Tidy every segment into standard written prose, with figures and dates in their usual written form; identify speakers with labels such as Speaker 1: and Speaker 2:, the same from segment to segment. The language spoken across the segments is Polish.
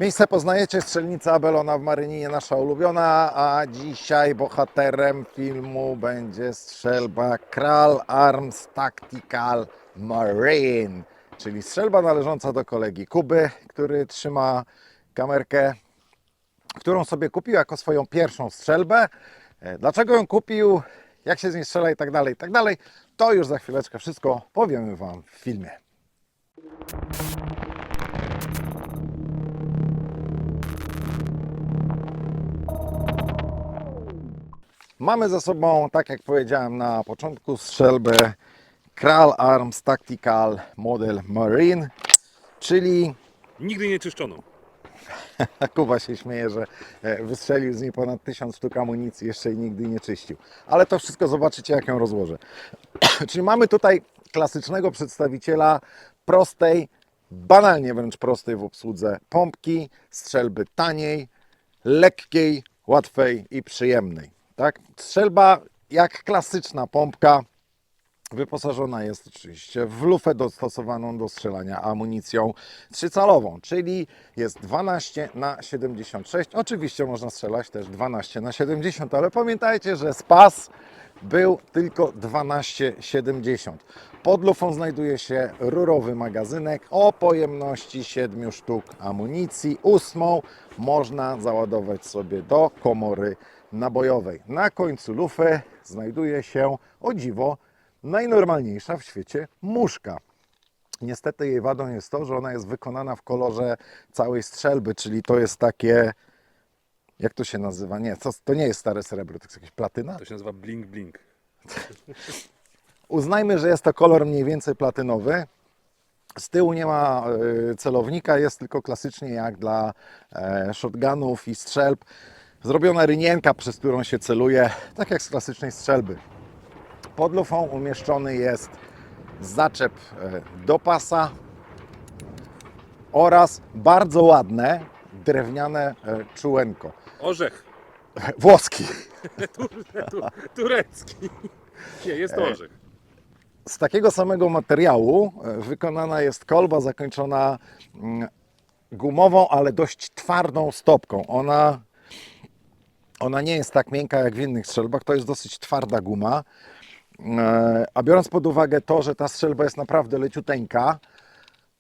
Speaker 1: Miejsce poznajecie, strzelnica Abelona w Maryninie, nasza ulubiona, a dzisiaj bohaterem filmu będzie strzelba Kral Arms Tactical Marine, czyli strzelba należąca do kolegi Kuby, który trzyma kamerkę, którą sobie kupił jako swoją pierwszą strzelbę. Dlaczego ją kupił, jak się z niej strzela i tak dalej, to już za chwileczkę wszystko powiemy Wam w filmie. Mamy za sobą, tak jak powiedziałem na początku, strzelbę Kral Arms Tactical Model Marine, czyli
Speaker 2: Nigdy nie czyszczoną.
Speaker 1: Kuba się śmieje, że wystrzelił z niej ponad 1000 sztuk amunicji, jeszcze jej nigdy nie czyścił. Ale to wszystko zobaczycie, jak ją rozłożę. Czyli mamy tutaj klasycznego przedstawiciela prostej, banalnie wręcz prostej w obsłudze pompki, strzelby taniej, lekkiej, łatwej i przyjemnej. Tak? Strzelba jak klasyczna pompka, wyposażona jest oczywiście w lufę dostosowaną do strzelania amunicją trzycalową, czyli jest 12×76. Oczywiście można strzelać też 12×70, ale pamiętajcie, że z pas był tylko 12,70. Pod lufą znajduje się rurowy magazynek o pojemności 7 sztuk amunicji. 8 można załadować sobie do komory nabojowej. Na końcu lufy znajduje się, o dziwo, najnormalniejsza w świecie muszka. Niestety jej wadą jest to, że ona jest wykonana w kolorze całej strzelby, czyli to jest takie, jak to się nazywa? Nie, to nie jest stare srebro, to jest jakieś platyna?
Speaker 2: To się nazywa blink blink.
Speaker 1: Uznajmy, że jest to kolor mniej więcej platynowy. Z tyłu nie ma celownika, jest tylko klasycznie jak dla shotgunów i strzelb. Zrobiona rynienka, przez którą się celuje, tak jak z klasycznej strzelby. Pod lufą umieszczony jest zaczep do pasa oraz bardzo ładne drewniane czułenko.
Speaker 2: Orzech.
Speaker 1: Włoski.
Speaker 2: Turecki. Nie, jest to orzech.
Speaker 1: Z takiego samego materiału wykonana jest kolba zakończona gumową, ale dość twardą stopką. Ona nie jest tak miękka jak w innych strzelbach, to jest dosyć twarda guma. A biorąc pod uwagę to, że ta strzelba jest naprawdę leciuteńka,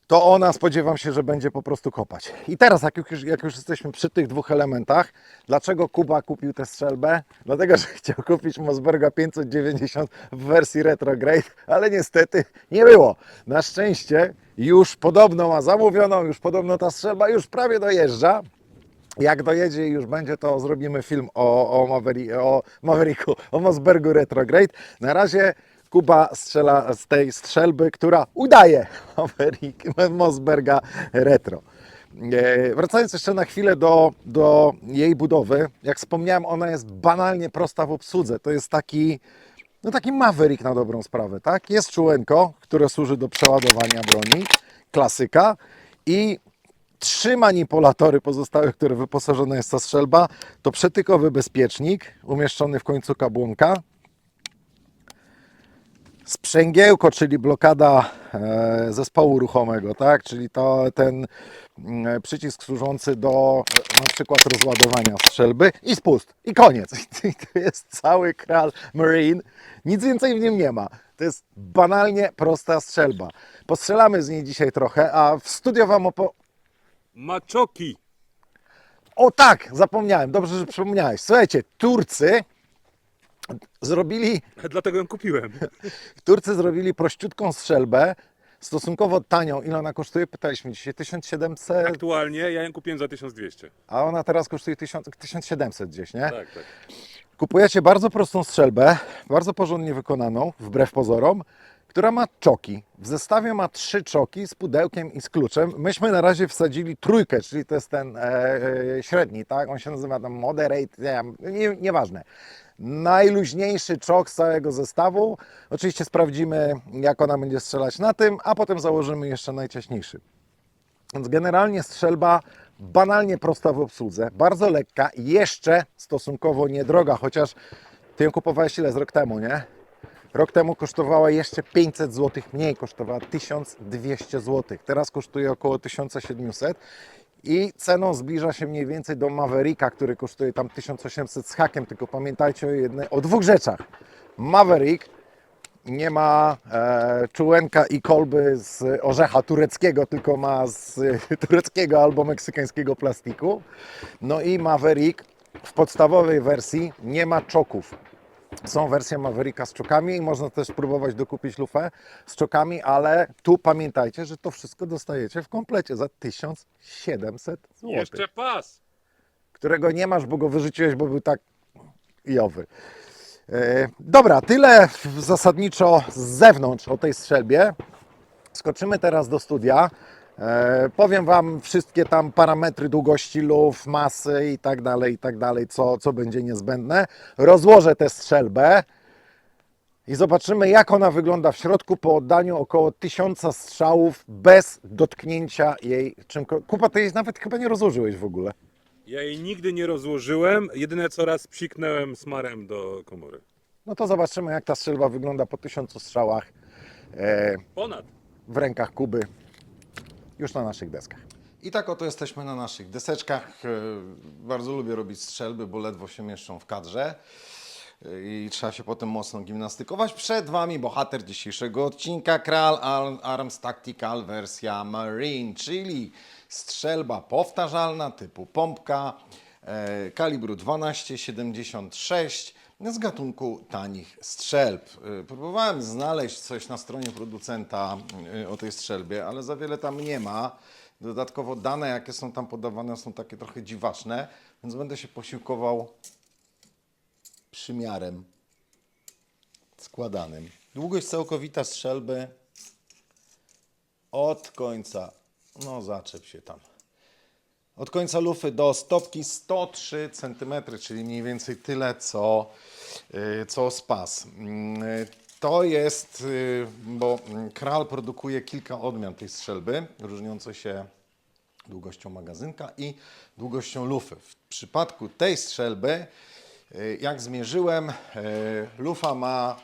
Speaker 1: to ona, spodziewam się, że będzie po prostu kopać. I teraz, jak już jesteśmy przy tych dwóch elementach, dlaczego Kuba kupił tę strzelbę? Dlatego, że chciał kupić Mossberga 590 w wersji retrograde, ale niestety nie było. Na szczęście już podobno ma zamówioną, już podobno ta strzelba już prawie dojeżdża. Jak dojedzie i już będzie, to zrobimy film o Mavericku, o Mossbergu retrograde. Na razie Kuba strzela z tej strzelby, która udaje Mossberga retro. Wracając jeszcze na chwilę do jej budowy, jak wspomniałem, ona jest banalnie prosta w obsłudze. To jest taki Maverick na dobrą sprawę, tak? Jest czułenko, które służy do przeładowania broni, klasyka, i 3 manipulatory pozostałe, które wyposażona jest ta strzelba, to przetykowy bezpiecznik umieszczony w końcu kabłonka, sprzęgiełko, czyli blokada zespołu ruchomego, tak? Czyli ten przycisk służący do na przykład rozładowania strzelby i spust. I koniec. I to jest cały Kral Marine. Nic więcej w nim nie ma. To jest banalnie prosta strzelba. Postrzelamy z niej dzisiaj trochę, a w studio Wam
Speaker 2: Maczoki.
Speaker 1: O tak, zapomniałem. Dobrze, że przypomniałeś. Słuchajcie,
Speaker 2: Dlatego ją kupiłem.
Speaker 1: Turcy zrobili prościutką strzelbę, stosunkowo tanią. Ile ona kosztuje? Pytaliśmy dzisiaj. 1700,
Speaker 2: Aktualnie ja ją kupiłem za 1200.
Speaker 1: a ona teraz kosztuje 1700 gdzieś, nie?
Speaker 2: Tak, tak.
Speaker 1: Kupujecie bardzo prostą strzelbę, bardzo porządnie wykonaną, wbrew pozorom, która ma czoki. W zestawie ma 3 czoki z pudełkiem i z kluczem. Myśmy na razie wsadzili trójkę, czyli to jest ten średni, tak? On się nazywa tam moderate, nieważne. Najluźniejszy czok z całego zestawu. Oczywiście sprawdzimy, jak ona będzie strzelać na tym, a potem założymy jeszcze najciaśniejszy. Więc generalnie strzelba banalnie prosta w obsłudze, bardzo lekka, jeszcze stosunkowo niedroga, chociaż ty ją kupowałeś ile z rok temu, nie? Rok temu kosztowała jeszcze 500 zł mniej, kosztowała 1200 zł. Teraz kosztuje około 1700 I ceną zbliża się mniej więcej do Mavericka, który kosztuje tam 1800 z hakiem, tylko pamiętajcie o dwóch rzeczach. Maverick nie ma czułenka i kolby z orzecha tureckiego, tylko ma z tureckiego albo meksykańskiego plastiku. No i Maverick w podstawowej wersji nie ma czoków. Są wersje Mavericka z czokami i można też próbować dokupić lufę z czokami, ale tu pamiętajcie, że to wszystko dostajecie w komplecie za 1700 zł.
Speaker 2: Jeszcze pas!
Speaker 1: Którego nie masz, bo go wyrzuciłeś, bo był tak jowy. Dobra, tyle zasadniczo z zewnątrz o tej strzelbie. Skoczymy teraz do studia. Powiem Wam wszystkie tam parametry długości luf, masy i tak dalej, co będzie niezbędne. Rozłożę tę strzelbę i zobaczymy, jak ona wygląda w środku po oddaniu około 1000 strzałów bez dotknięcia jej czymkolwiek. Kuba, ty jej nawet chyba nie rozłożyłeś w ogóle.
Speaker 2: Ja jej nigdy nie rozłożyłem, jedyne co raz psiknąłem smarem do komory.
Speaker 1: No to zobaczymy, jak ta strzelba wygląda po 1000 strzałach
Speaker 2: Ponad.
Speaker 1: w rękach Kuby już na naszych deskach. I tak oto jesteśmy na naszych deseczkach. Bardzo lubię robić strzelby, bo ledwo się mieszczą w kadrze i trzeba się potem mocno gimnastykować. Przed Wami bohater dzisiejszego odcinka, Kral Arms Tactical wersja Marine, czyli strzelba powtarzalna typu pompka kalibru 12,76 z gatunku tanich strzelb. Próbowałem znaleźć coś na stronie producenta o tej strzelbie, ale za wiele tam nie ma. Dodatkowo dane, jakie są tam podawane, są takie trochę dziwaczne, więc będę się posiłkował przymiarem składanym. Długość całkowita strzelby od końca, no zaczep się tam, od końca lufy do stopki 103 cm, czyli mniej więcej tyle, co spas. To jest, bo Kral produkuje kilka odmian tej strzelby, różniące się długością magazynka i długością lufy. W przypadku tej strzelby, jak zmierzyłem, lufa ma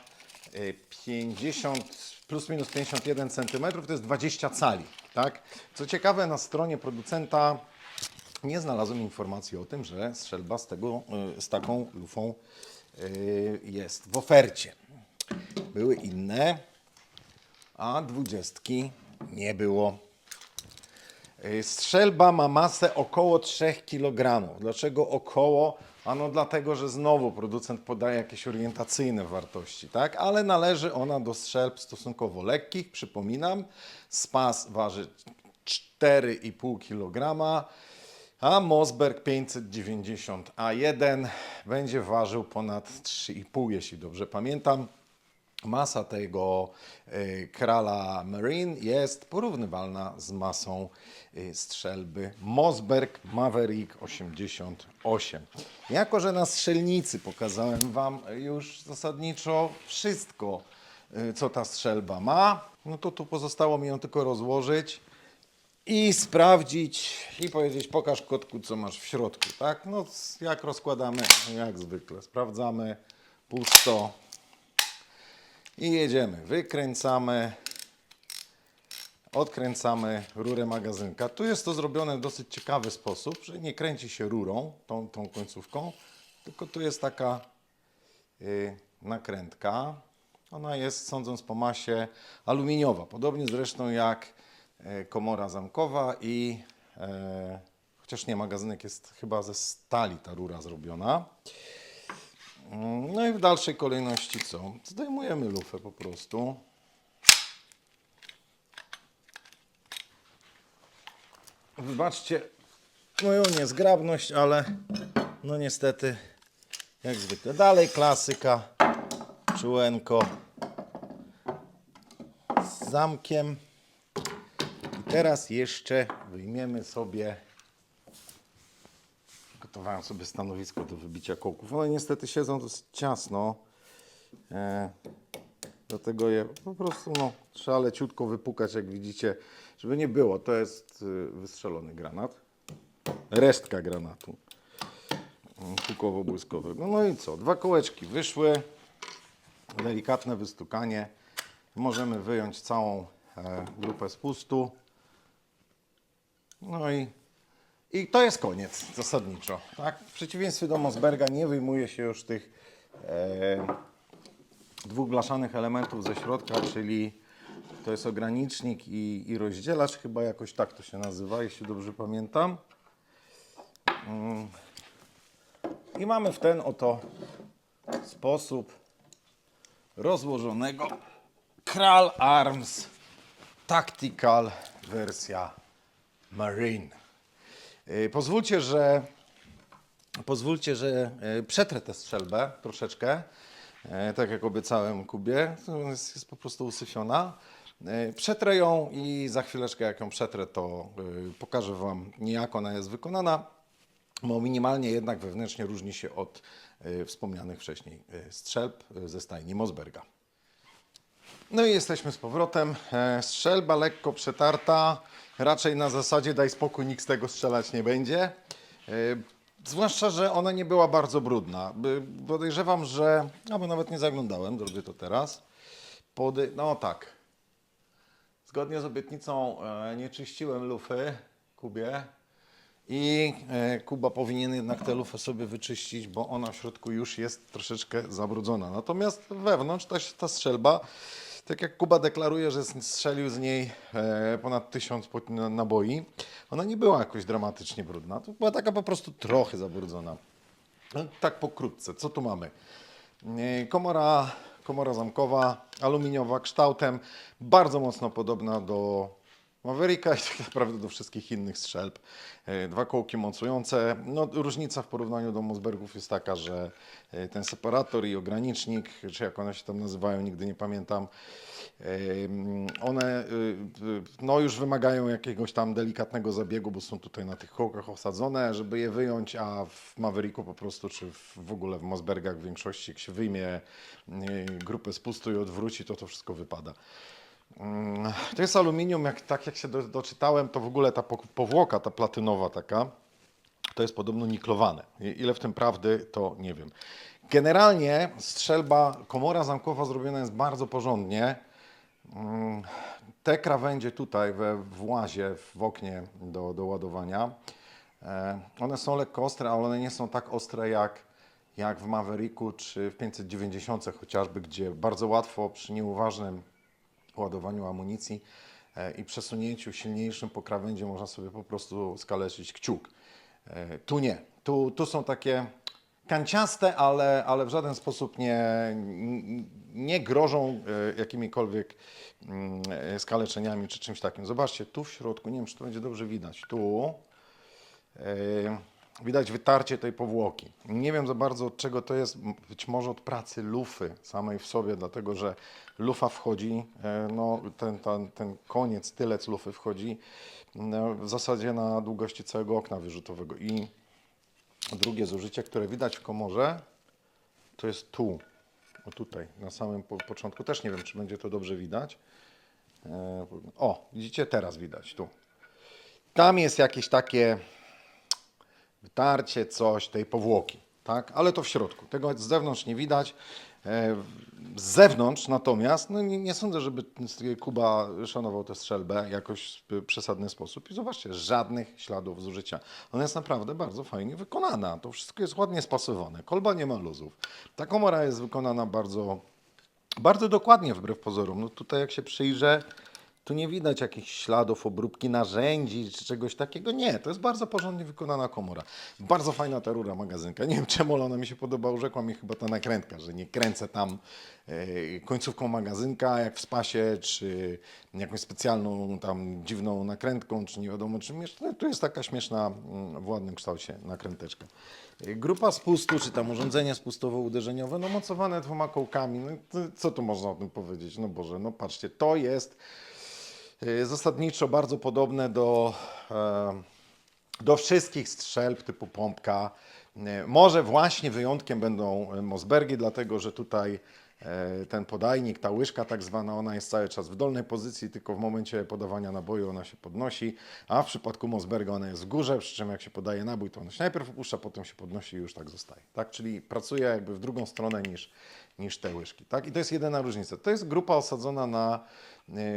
Speaker 1: 50, plus minus 51 cm, to jest 20 cali. Tak? Co ciekawe, na stronie producenta nie znalazłem informacji o tym, że strzelba z taką lufą jest w ofercie. Były inne, a 20 nie było. Strzelba ma masę około 3 kg. Dlaczego około? Ano dlatego, że znowu producent podaje jakieś orientacyjne wartości, tak? Ale należy ona do strzelb stosunkowo lekkich. Przypominam, spas waży 4,5 kg, a Mossberg 590 A1 będzie ważył ponad 3,5, jeśli dobrze pamiętam. Masa tego Krala Marine jest porównywalna z masą strzelby Mossberg Maverick 88. Jako że na strzelnicy pokazałem Wam już zasadniczo wszystko, co ta strzelba ma, no to tu pozostało mi ją tylko rozłożyć i sprawdzić i powiedzieć: pokaż kotku, co masz w środku, tak? No jak rozkładamy, jak zwykle, sprawdzamy, pusto i jedziemy, wykręcamy, odkręcamy rurę magazynka. Tu jest to zrobione w dosyć ciekawy sposób, że nie kręci się rurą, tą końcówką, tylko tu jest taka nakrętka. Ona jest, sądząc po masie, aluminiowa, podobnie zresztą jak komora zamkowa i chociaż nie, magazynek jest chyba ze stali, ta rura zrobiona. No i w dalszej kolejności co? Zdejmujemy lufę po prostu. Wybaczcie moją niezgrabność, ale no niestety jak zwykle. Dalej klasyka, czułenko z zamkiem. I teraz jeszcze wyjmiemy sobie, gotowałem sobie stanowisko do wybicia kołków. One niestety siedzą dosyć ciasno, dlatego je po prostu trzeba leciutko wypukać, jak widzicie, żeby nie było. To jest wystrzelony granat, resztka granatu pukowo-błyskowego. No i co? 2 kołeczki wyszły, delikatne wystukanie. Możemy wyjąć całą grupę z pustu. No i I to jest koniec zasadniczo. Tak? W przeciwieństwie do Mossberga nie wyjmuje się już tych dwóch blaszanych elementów ze środka, czyli to jest ogranicznik i rozdzielacz, chyba jakoś tak to się nazywa, jeśli dobrze pamiętam. I mamy w ten oto sposób rozłożonego Kral Arms Tactical wersja Marine. Pozwólcie, że przetrę tę strzelbę troszeczkę, tak jak obiecałem Kubie, jest po prostu usyfiona. Przetrę ją i za chwileczkę jak ją przetrę, to pokażę Wam jak ona jest wykonana, bo minimalnie jednak wewnętrznie różni się od wspomnianych wcześniej strzelb ze stajni Mossberga. No i jesteśmy z powrotem. Strzelba lekko przetarta, raczej na zasadzie daj spokój, nikt z tego strzelać nie będzie. Zwłaszcza, że ona nie była bardzo brudna. Podejrzewam, że, albo nawet nie zaglądałem, zrobię to teraz. No tak. Zgodnie z obietnicą nie czyściłem lufy Kubie i Kuba powinien jednak tę lufę sobie wyczyścić, bo ona w środku już jest troszeczkę zabrudzona. Natomiast wewnątrz ta strzelba, tak jak Kuba deklaruje, że strzelił z niej ponad 1000 naboi, ona nie była jakoś dramatycznie brudna. To była taka po prostu trochę zabrudzona. No, tak pokrótce, co tu mamy? Komora zamkowa, aluminiowa, kształtem bardzo mocno podobna do Mavericka i tak naprawdę do wszystkich innych strzelb. Dwa kołki mocujące. No, różnica w porównaniu do Mossbergów jest taka, że ten separator i ogranicznik, czy jak one się tam nazywają, nigdy nie pamiętam, one no, już wymagają jakiegoś tam delikatnego zabiegu, bo są tutaj na tych kołkach osadzone, żeby je wyjąć, a w Mavericku po prostu, czy w ogóle w Mossbergach w większości, jak się wyjmie grupę spustu i odwróci, to wszystko wypada. To jest aluminium, tak jak się doczytałem, to w ogóle ta powłoka, ta platynowa taka, to jest podobno niklowane. Ile w tym prawdy, to nie wiem. Generalnie komora zamkowa zrobiona jest bardzo porządnie. Te krawędzie tutaj w łazie, w oknie do ładowania, one są lekko ostre, ale one nie są tak ostre jak w Mavericku czy w 590 chociażby, gdzie bardzo łatwo przy nieuważnym ładowaniu amunicji i przesunięciu silniejszym po krawędzi można sobie po prostu skaleczyć kciuk. Tu nie. Tu są takie kanciaste, ale w żaden sposób nie grożą jakimikolwiek skaleczeniami czy czymś takim. Zobaczcie, tu w środku, nie wiem, czy to będzie dobrze widać, tu widać wytarcie tej powłoki. Nie wiem za bardzo od czego to jest, być może od pracy lufy samej w sobie, dlatego że lufa wchodzi, no, ten koniec, tylec lufy wchodzi w zasadzie na długości całego okna wyrzutowego. I drugie zużycie, które widać w komorze, to jest tu, o tutaj, na samym początku. Też nie wiem, czy będzie to dobrze widać. O, widzicie, teraz widać tu. Tam jest jakieś takie wytarcie, coś tej powłoki, tak? Ale to w środku. Tego z zewnątrz nie widać. Z zewnątrz natomiast, no nie sądzę, żeby Kuba szanował tę strzelbę jakoś w przesadny sposób. I zobaczcie, żadnych śladów zużycia. Ona jest naprawdę bardzo fajnie wykonana. To wszystko jest ładnie spasowane. Kolba nie ma luzów. Ta komora jest wykonana bardzo, bardzo dokładnie wbrew pozorom. No tutaj jak się przyjrzę, tu nie widać jakichś śladów obróbki narzędzi czy czegoś takiego. Nie, to jest bardzo porządnie wykonana komora. Bardzo fajna ta rura magazynka. Nie wiem czemu, ale ona mi się podoba. Urzekła mi chyba ta nakrętka, że nie kręcę tam końcówką magazynka jak w Spasie, czy jakąś specjalną tam dziwną nakrętką, czy nie wiadomo czym jeszcze. Tu jest taka śmieszna w ładnym kształcie nakręteczka. Grupa spustu, czy tam urządzenie spustowo-uderzeniowe, no mocowane 2 kołkami. No, co tu można o tym powiedzieć? No Boże, no patrzcie, to jest zasadniczo bardzo podobne do wszystkich strzelb typu pompka. Może właśnie wyjątkiem będą Mossbergi, dlatego że tutaj ten podajnik, ta łyżka tak zwana, ona jest cały czas w dolnej pozycji, tylko w momencie podawania naboju ona się podnosi, a w przypadku Mossberga ona jest w górze, przy czym jak się podaje nabój, to ona się najpierw opuszcza, potem się podnosi i już tak zostaje. Tak? Czyli pracuje jakby w drugą stronę niż te łyżki. Tak? I to jest jedyna różnica. To jest grupa osadzona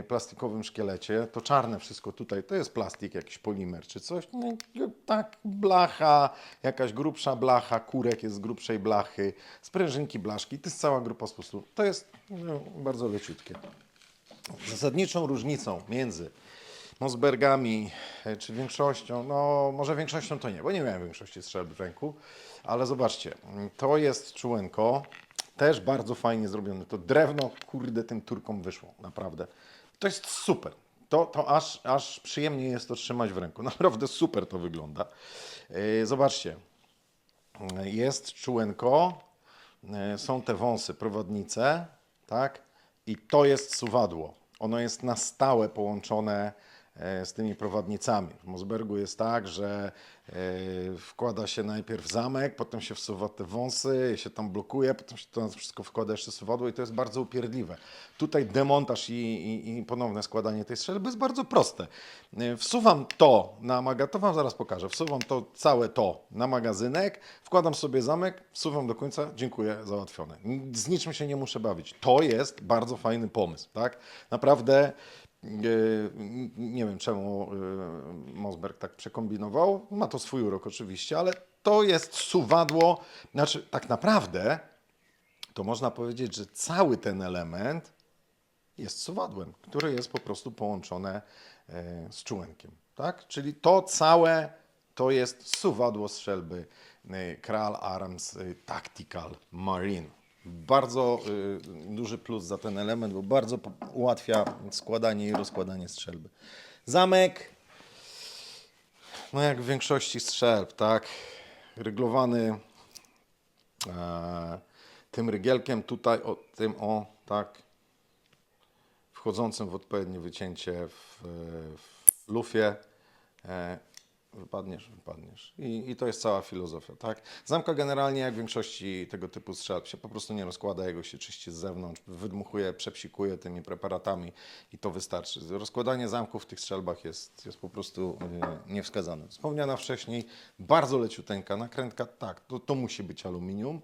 Speaker 1: plastikowym szkielecie. To czarne wszystko tutaj, to jest plastik, jakiś polimer czy coś. No, tak, blacha, jakaś grubsza blacha, kurek jest z grubszej blachy, sprężynki, blaszki. To jest cała grupa sposobów. To jest bardzo leciutkie. Zasadniczą różnicą między Mossbergami czy większością, no może większością to nie, bo nie miałem większości strzelb w ręku, ale zobaczcie, to jest czułenko, też bardzo fajnie zrobione. To drewno, kurde, tym Turkom wyszło, naprawdę. To jest super. To aż przyjemnie jest to trzymać w ręku. Naprawdę super to wygląda. Zobaczcie, jest czułenko, są te wąsy, prowadnice, tak? I to jest suwadło. Ono jest na stałe połączone z tymi prowadnicami. W Mossbergu jest tak, że wkłada się najpierw zamek, potem się wsuwa te wąsy, się tam blokuje, potem się to na wszystko wkłada jeszcze suwadło i to jest bardzo upierdliwe. Tutaj demontaż i ponowne składanie tej strzelby jest bardzo proste. Wsuwam to na to wam zaraz pokażę, wsuwam to całe to na magazynek, wkładam sobie zamek, wsuwam do końca, dziękuję, załatwione. Z niczym się nie muszę bawić. To jest bardzo fajny pomysł, tak? Naprawdę nie wiem, czemu Mossberg tak przekombinował. Ma to swój urok oczywiście, ale to jest suwadło. Znaczy, tak naprawdę to można powiedzieć, że cały ten element jest suwadłem, które jest po prostu połączone z czułenkiem. Tak? Czyli to całe to jest suwadło strzelby Kral Arms Tactical Marine. Bardzo duży plus za ten element, bo bardzo ułatwia składanie i rozkładanie strzelby. Zamek, no jak w większości strzelb, tak, ryglowany tym rygielkiem tutaj, tak, wchodzącym w odpowiednie wycięcie w lufie. Wypadniesz. I to jest cała filozofia, tak? Zamka generalnie, jak w większości tego typu strzelb, się po prostu nie rozkłada, jego się czyści z zewnątrz, wydmuchuje, przepsikuje tymi preparatami i to wystarczy. Rozkładanie zamków w tych strzelbach jest po prostu niewskazane. Wspomniana wcześniej, bardzo leciuteńka nakrętka, tak, to musi być aluminium.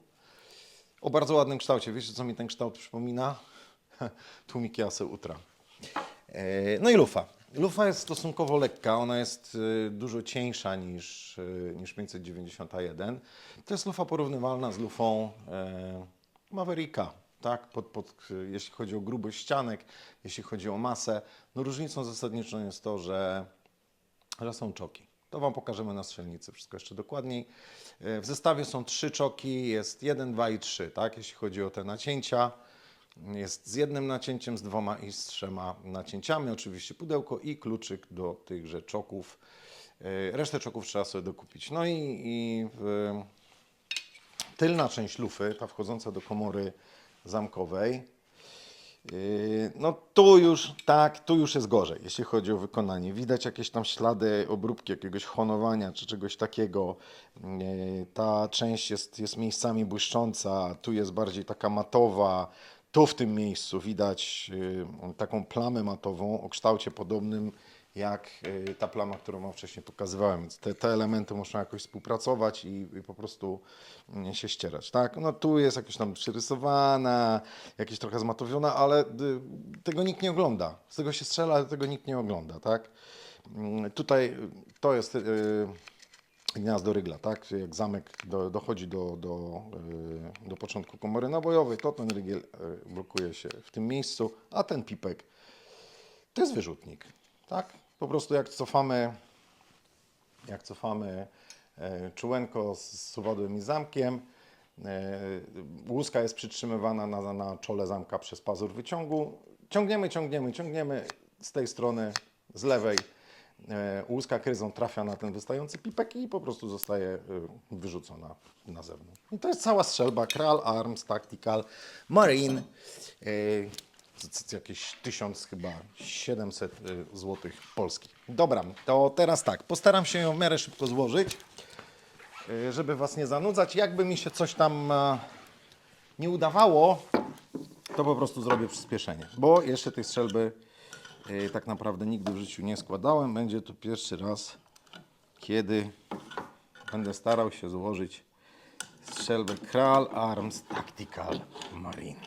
Speaker 1: O bardzo ładnym kształcie. Wiecie, co mi ten kształt przypomina? Tłumik Jasy Utra. No i lufa. Lufa jest stosunkowo lekka, ona jest dużo cieńsza niż 591. To jest lufa porównywalna z lufą Mavericka, tak? Jeśli chodzi o grubość ścianek, jeśli chodzi o masę. No różnicą zasadniczą jest to, że są czoki. To Wam pokażemy na strzelnicy, wszystko jeszcze dokładniej. W zestawie są 3 czoki, jest 1, 2 i 3, tak? Jeśli chodzi o te nacięcia. Jest z jednym nacięciem, z 2 i z 3 nacięciami. Oczywiście pudełko i kluczyk do tychże czoków. Resztę czoków trzeba sobie dokupić. No i tylna część lufy, ta wchodząca do komory zamkowej, no tu już jest gorzej, jeśli chodzi o wykonanie. Widać jakieś tam ślady obróbki, jakiegoś honowania czy czegoś takiego. Ta część jest miejscami błyszcząca, tu jest bardziej taka matowa. Tu w tym miejscu widać taką plamę matową o kształcie podobnym jak ta plama, którą Wam wcześniej pokazywałem. Więc te elementy muszą jakoś współpracować i po prostu się ścierać. Tak? No tu jest jakoś tam przyrysowana, jakieś trochę zmatowiona, ale tego nikt nie ogląda. Z tego się strzela, ale tego nikt nie ogląda. Tak? Tutaj to jest gniazdo rygla, tak? Jak zamek dochodzi do początku komory nabojowej, to ten rygiel blokuje się w tym miejscu, a ten pipek to jest wyrzutnik, tak? Po prostu jak cofamy czułenko z suwadłem i zamkiem, łuska jest przytrzymywana na czole zamka przez pazur wyciągu. Ciągniemy z tej strony, z lewej. Łuska kryzą trafia na ten wystający pipek i po prostu zostaje wyrzucona na zewnątrz. I to jest cała strzelba Kral Arms Tactical Marine. Jakieś 1700 zł polskich. Dobra, to teraz tak, postaram się ją w miarę szybko złożyć, żeby Was nie zanudzać. Jakby mi się coś tam nie udawało, to po prostu zrobię przyspieszenie, bo jeszcze tej strzelby tak naprawdę nigdy w życiu nie składałem. Będzie to pierwszy raz, kiedy będę starał się złożyć strzelbę Kral Arms Tactical Marine.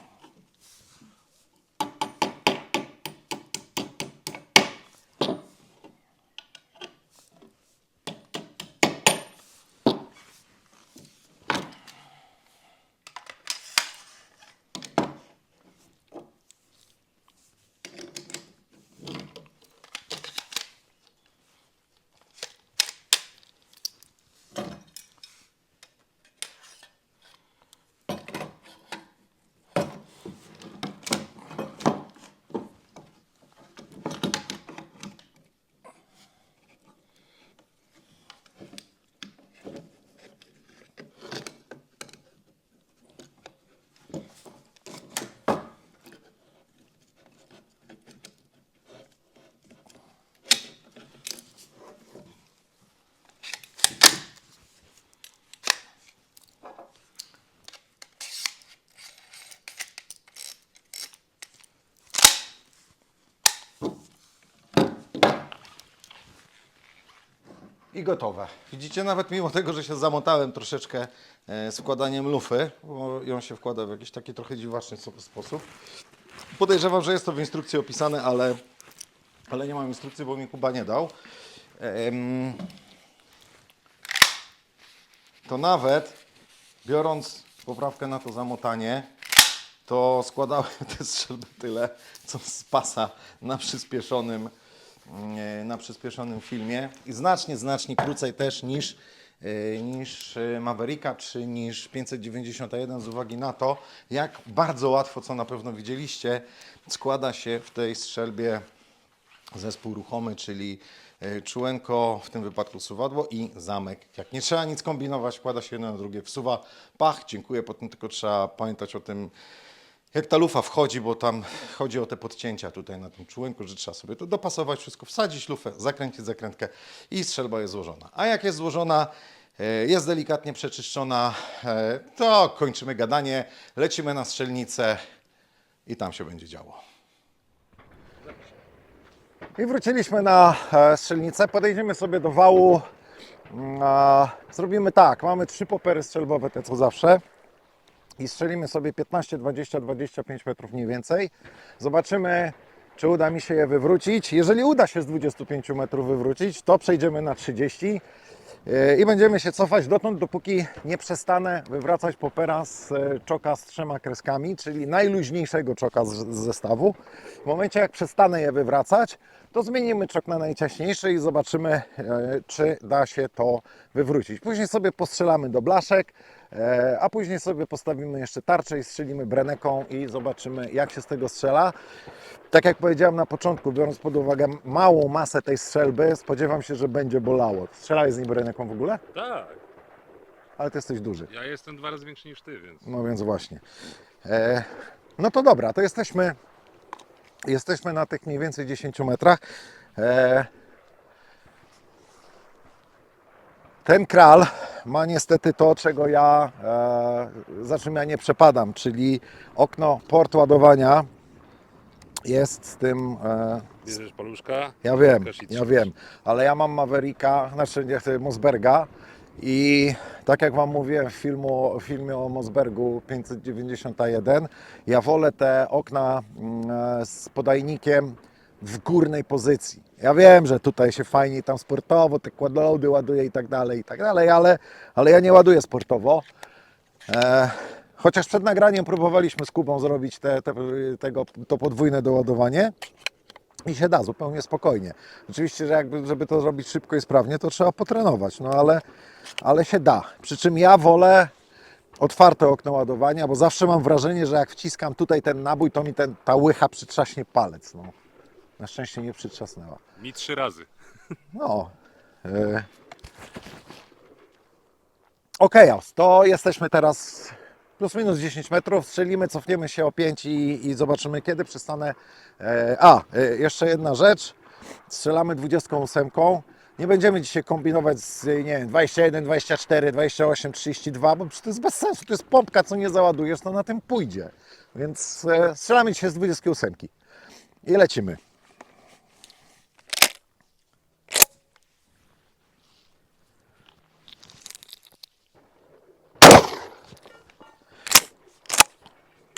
Speaker 1: I gotowe. Widzicie, nawet mimo tego, że się zamotałem troszeczkę z wkładaniem lufy, bo ją się wkłada w jakiś taki trochę dziwaczny sposób. Podejrzewam, że jest to w instrukcji opisane, ale nie mam instrukcji, bo mi Kuba nie dał. To nawet biorąc poprawkę na to zamotanie, to składałem te strzelby tyle, co z pasa na przyspieszonym filmie i znacznie krócej też niż Mavericka czy niż 591 z uwagi na to, jak bardzo łatwo, co na pewno widzieliście, składa się w tej strzelbie zespół ruchomy, czyli czułenko, w tym wypadku suwadło i zamek. Jak nie trzeba nic kombinować, wkłada się jedno na drugie, wsuwa, pach, dziękuję, potem tylko trzeba pamiętać o tym, jak ta lufa wchodzi, bo tam chodzi o te podcięcia tutaj na tym czułenku, że trzeba sobie to dopasować, wszystko wsadzić lufę, zakręcić zakrętkę i strzelba jest złożona. A jak jest złożona, jest delikatnie przeczyszczona, to kończymy gadanie, lecimy na strzelnicę i tam się będzie działo. I wróciliśmy na strzelnicę, podejdziemy sobie do wału, zrobimy tak, mamy 3 popery strzelbowe, te co zawsze i strzelimy sobie 15, 20, 25 metrów mniej więcej, zobaczymy, czy uda mi się je wywrócić. Jeżeli uda się z 25 metrów wywrócić, to przejdziemy na 30 i będziemy się cofać dotąd, dopóki nie przestanę wywracać popera z czoka z 3 kreskami, czyli najluźniejszego czoka z zestawu. W momencie jak przestanę je wywracać, to zmienimy czok na najciaśniejszy i zobaczymy, czy da się to wywrócić. Później sobie postrzelamy do blaszek, a później sobie postawimy jeszcze tarczę i strzelimy breneką i zobaczymy, jak się z tego strzela. Tak jak powiedziałem na początku, biorąc pod uwagę małą masę tej strzelby, spodziewam się, że będzie bolało. Strzelałeś z nim breneką w ogóle?
Speaker 2: Tak,
Speaker 1: Ale ty jesteś duży.
Speaker 2: ja jestem 2 razy większy niż ty, więc...
Speaker 1: No więc właśnie. No to dobra, to jesteśmy na tych mniej więcej 10 metrach. Ten kral ma niestety to, czego za czym ja nie przepadam, czyli okno port ładowania jest z tym...
Speaker 2: Bierzesz paluszka,
Speaker 1: Ja wiem,
Speaker 2: klikasz i
Speaker 1: ja
Speaker 2: trzymasz.
Speaker 1: wiem, ale ja mam Mavericka, znaczy nie chcę, Mossberga i tak jak Wam mówiłem w filmie o Mossbergu 591, ja wolę te okna z podajnikiem w górnej pozycji. Ja wiem, że tutaj się fajnie tam sportowo, te quadloady ładuje i tak dalej, ale ja nie ładuję sportowo. Chociaż przed nagraniem próbowaliśmy z Kubą zrobić to podwójne doładowanie. I się da zupełnie spokojnie. Oczywiście, że żeby to zrobić szybko i sprawnie, to trzeba potrenować, no ale się da. Przy czym ja wolę otwarte okno ładowania, bo zawsze mam wrażenie, że jak wciskam tutaj ten nabój, to mi ta łycha przytrzaśnie palec. No. Na szczęście nie przytrzasnęła.
Speaker 2: Mi 3 razy.
Speaker 1: No. Okej, to jesteśmy teraz plus minus 10 metrów, strzelimy, cofniemy się o 5 i zobaczymy, kiedy przestanę. Jeszcze jedna rzecz, strzelamy 28. Nie będziemy dzisiaj kombinować z, nie wiem, 21, 24, 28, 32, bo to jest bez sensu, to jest pompka, co nie załadujesz, to na tym pójdzie. Więc strzelamy dzisiaj z 28 i lecimy.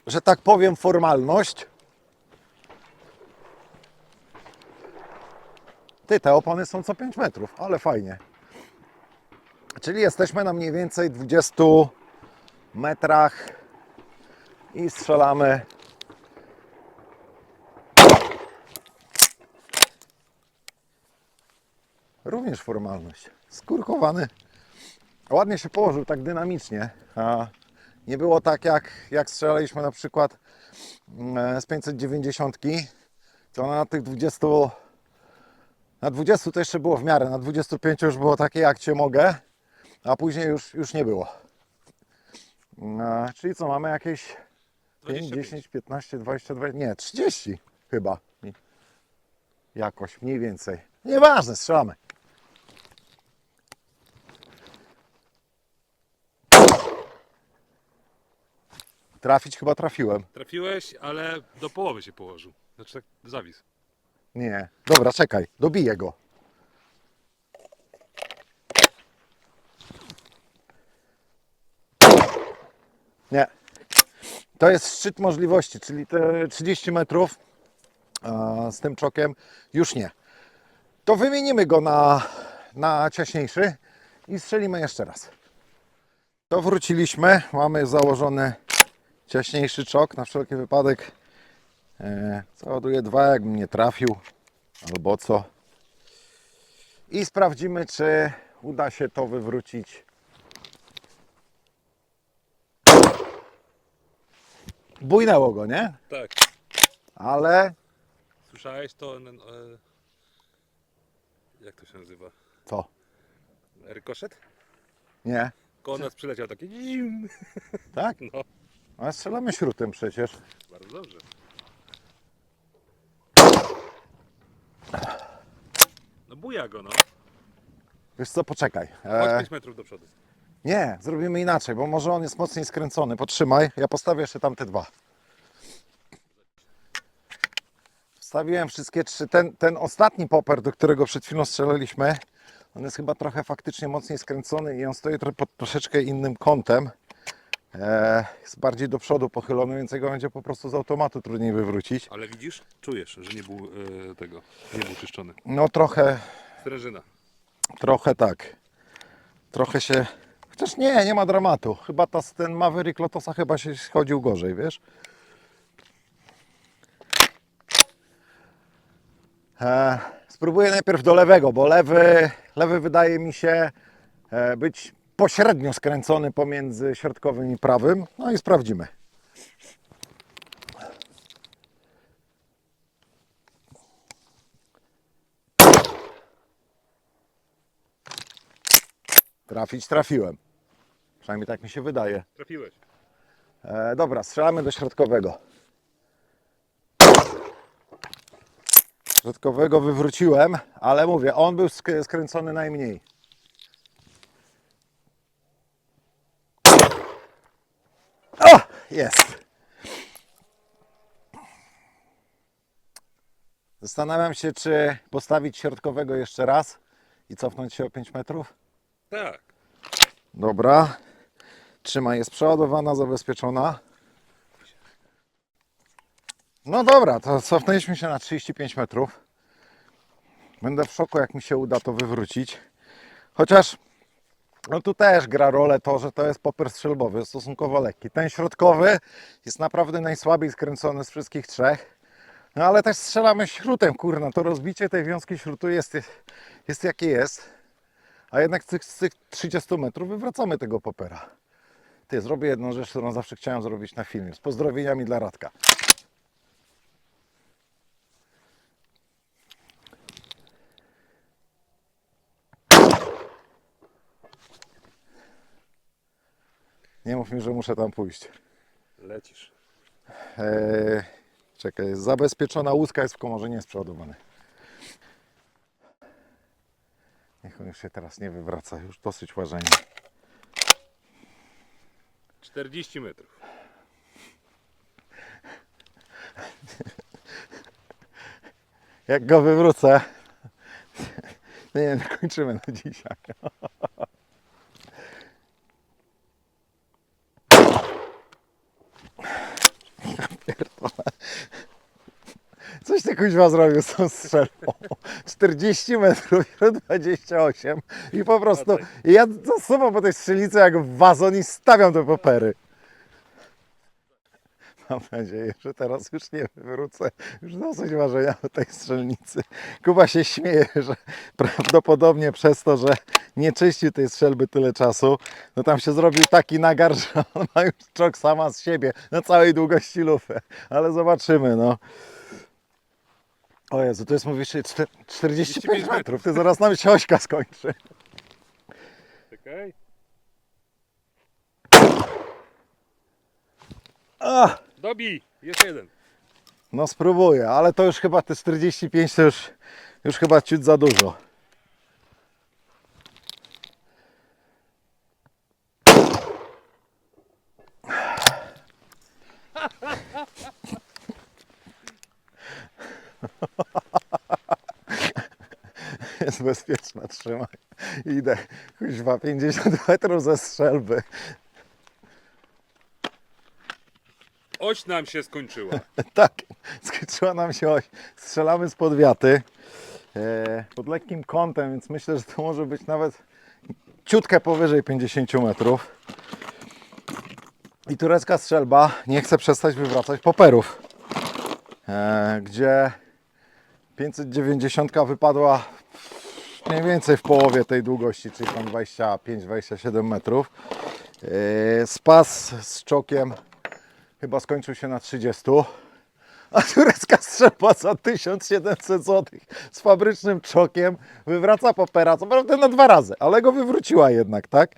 Speaker 1: Że tak powiem, formalność. Te opony są co 5 metrów, ale fajnie. Czyli jesteśmy na mniej więcej 20 metrach i strzelamy. Również formalność. Skurkowany. Ładnie się położył, tak dynamicznie. Nie było tak, jak strzelaliśmy na przykład z 590, to na tych 20, na 20 to jeszcze było w miarę, na 25 już było takie, jak Cię mogę, a później już nie było. Czyli co, mamy jakieś 5,
Speaker 2: 25.
Speaker 1: 10, 15, 20, 20, nie, 30 chyba. Jakoś, mniej więcej. Nieważne, strzelamy. Trafić chyba trafiłem.
Speaker 2: Trafiłeś, ale do połowy się położył. Znaczy tak zawis.
Speaker 1: Nie. Dobra, czekaj, dobiję go. Nie. To jest szczyt możliwości, czyli te 30 metrów z tym czokiem już nie. To wymienimy go na ciaśniejszy i strzelimy jeszcze raz. To wróciliśmy, mamy założony ciaśniejszy czok na wszelki wypadek. Załaduję 2, jakbym nie trafił albo co. I sprawdzimy, czy uda się to wywrócić. Bujnęło go, nie?
Speaker 2: Tak.
Speaker 1: Ale
Speaker 2: Słyszałeś to? Jak to się nazywa?
Speaker 1: co?
Speaker 2: Rykoszet?
Speaker 1: Nie.
Speaker 2: Koło nas przyleciał taki.
Speaker 1: Tak?
Speaker 2: No,
Speaker 1: Ale strzelamy śrutem przecież.
Speaker 2: bardzo dobrze. No buja go, no.
Speaker 1: Wiesz co, poczekaj.
Speaker 2: Chodź 5 metrów do przodu.
Speaker 1: Nie, zrobimy inaczej, bo może on jest mocniej skręcony. Potrzymaj, ja postawię jeszcze tamte 2. Wstawiłem wszystkie 3. Ten ostatni popper, do którego przed chwilą strzelaliśmy, on jest chyba trochę faktycznie mocniej skręcony i on stoi pod troszeczkę innym kątem. Jest bardziej do przodu pochylony, więc jego będzie po prostu z automatu trudniej wywrócić.
Speaker 2: Ale widzisz? Czujesz, że nie był nie był czyszczony.
Speaker 1: No
Speaker 2: Sprężyna.
Speaker 1: trochę tak. Trochę się... Chociaż nie ma dramatu. Chyba ten Maverick Lotosa chyba się schodził gorzej, wiesz? Spróbuję najpierw do lewego, bo lewy wydaje mi się być pośrednio skręcony pomiędzy środkowym i prawym. No i sprawdzimy. Trafiłem. Przynajmniej tak mi się wydaje.
Speaker 2: Trafiłeś.
Speaker 1: Dobra, strzelamy do środkowego. Środkowego wywróciłem, ale mówię, on był skręcony najmniej. O! Jest! Zastanawiam się, czy postawić środkowego jeszcze raz i cofnąć się o 5 metrów.
Speaker 2: Tak.
Speaker 1: Dobra. Trzyma, jest przeładowana, zabezpieczona. No dobra, to cofnęliśmy się na 35 metrów. Będę w szoku, jak mi się uda to wywrócić. Chociaż no tu też gra rolę to, że to jest popper strzelbowy, stosunkowo lekki. Ten środkowy jest naprawdę najsłabiej skręcony z wszystkich 3. No ale też strzelamy śrutem, kurna. To rozbicie tej wiązki śrutu jest jakie jest. A jednak z tych 30 metrów wywracamy tego poppera. Ty, zrobię jedną rzecz, którą zawsze chciałem zrobić na filmie. Z pozdrowieniami dla Radka. Nie mów mi, że muszę tam pójść.
Speaker 2: Lecisz.
Speaker 1: Czekaj, jest zabezpieczona łuska, jest w komorze, nie jest przeładowany. Niech on już się teraz nie wywraca, już dosyć łażenia.
Speaker 2: 40 metrów.
Speaker 1: Jak go wywrócę, nie, kończymy na dzisiaj. Pierdolę. Coś ty kuźwa zrobił z tą strzelbą. 40 metrów, 28 i po prostu ja zasuwam po tej strzelnicy jak w wazon i stawiam te popery. Mam nadzieję, że teraz już nie wywrócę. Już dosyć ważenia do tej strzelnicy. Kuba się śmieje, że prawdopodobnie przez to, że nie czyścił tej strzelby tyle czasu, no tam się zrobił taki nagar, że ona ma już czok sama z siebie na całej długości lufy. Ale zobaczymy, no. O Jezu, to jest mówisz 45 metrów. Ty zaraz nam się ośka skończy.
Speaker 2: Czekaj.
Speaker 1: A!
Speaker 2: Dobij! Jeszcze jeden.
Speaker 1: No spróbuję, ale to już chyba te 45 to już chyba ciut za dużo. Jest bezpieczna, trzymaj. Idę, kuźwa, 50 metrów ze strzelby.
Speaker 2: Oś nam się skończyła.
Speaker 1: Tak, skończyła nam się oś. Strzelamy z podwiaty pod lekkim kątem, więc myślę, że to może być nawet ciutkę powyżej 50 metrów. I turecka strzelba nie chce przestać wywracać poperów, gdzie 590 wypadła mniej więcej w połowie tej długości, czyli tam 25-27 metrów. Spas z czokiem chyba skończył się na 30, a turecka strzelba za 1700 zł z fabrycznym czokiem wywraca popera, co prawda na 2 razy, ale go wywróciła jednak, tak?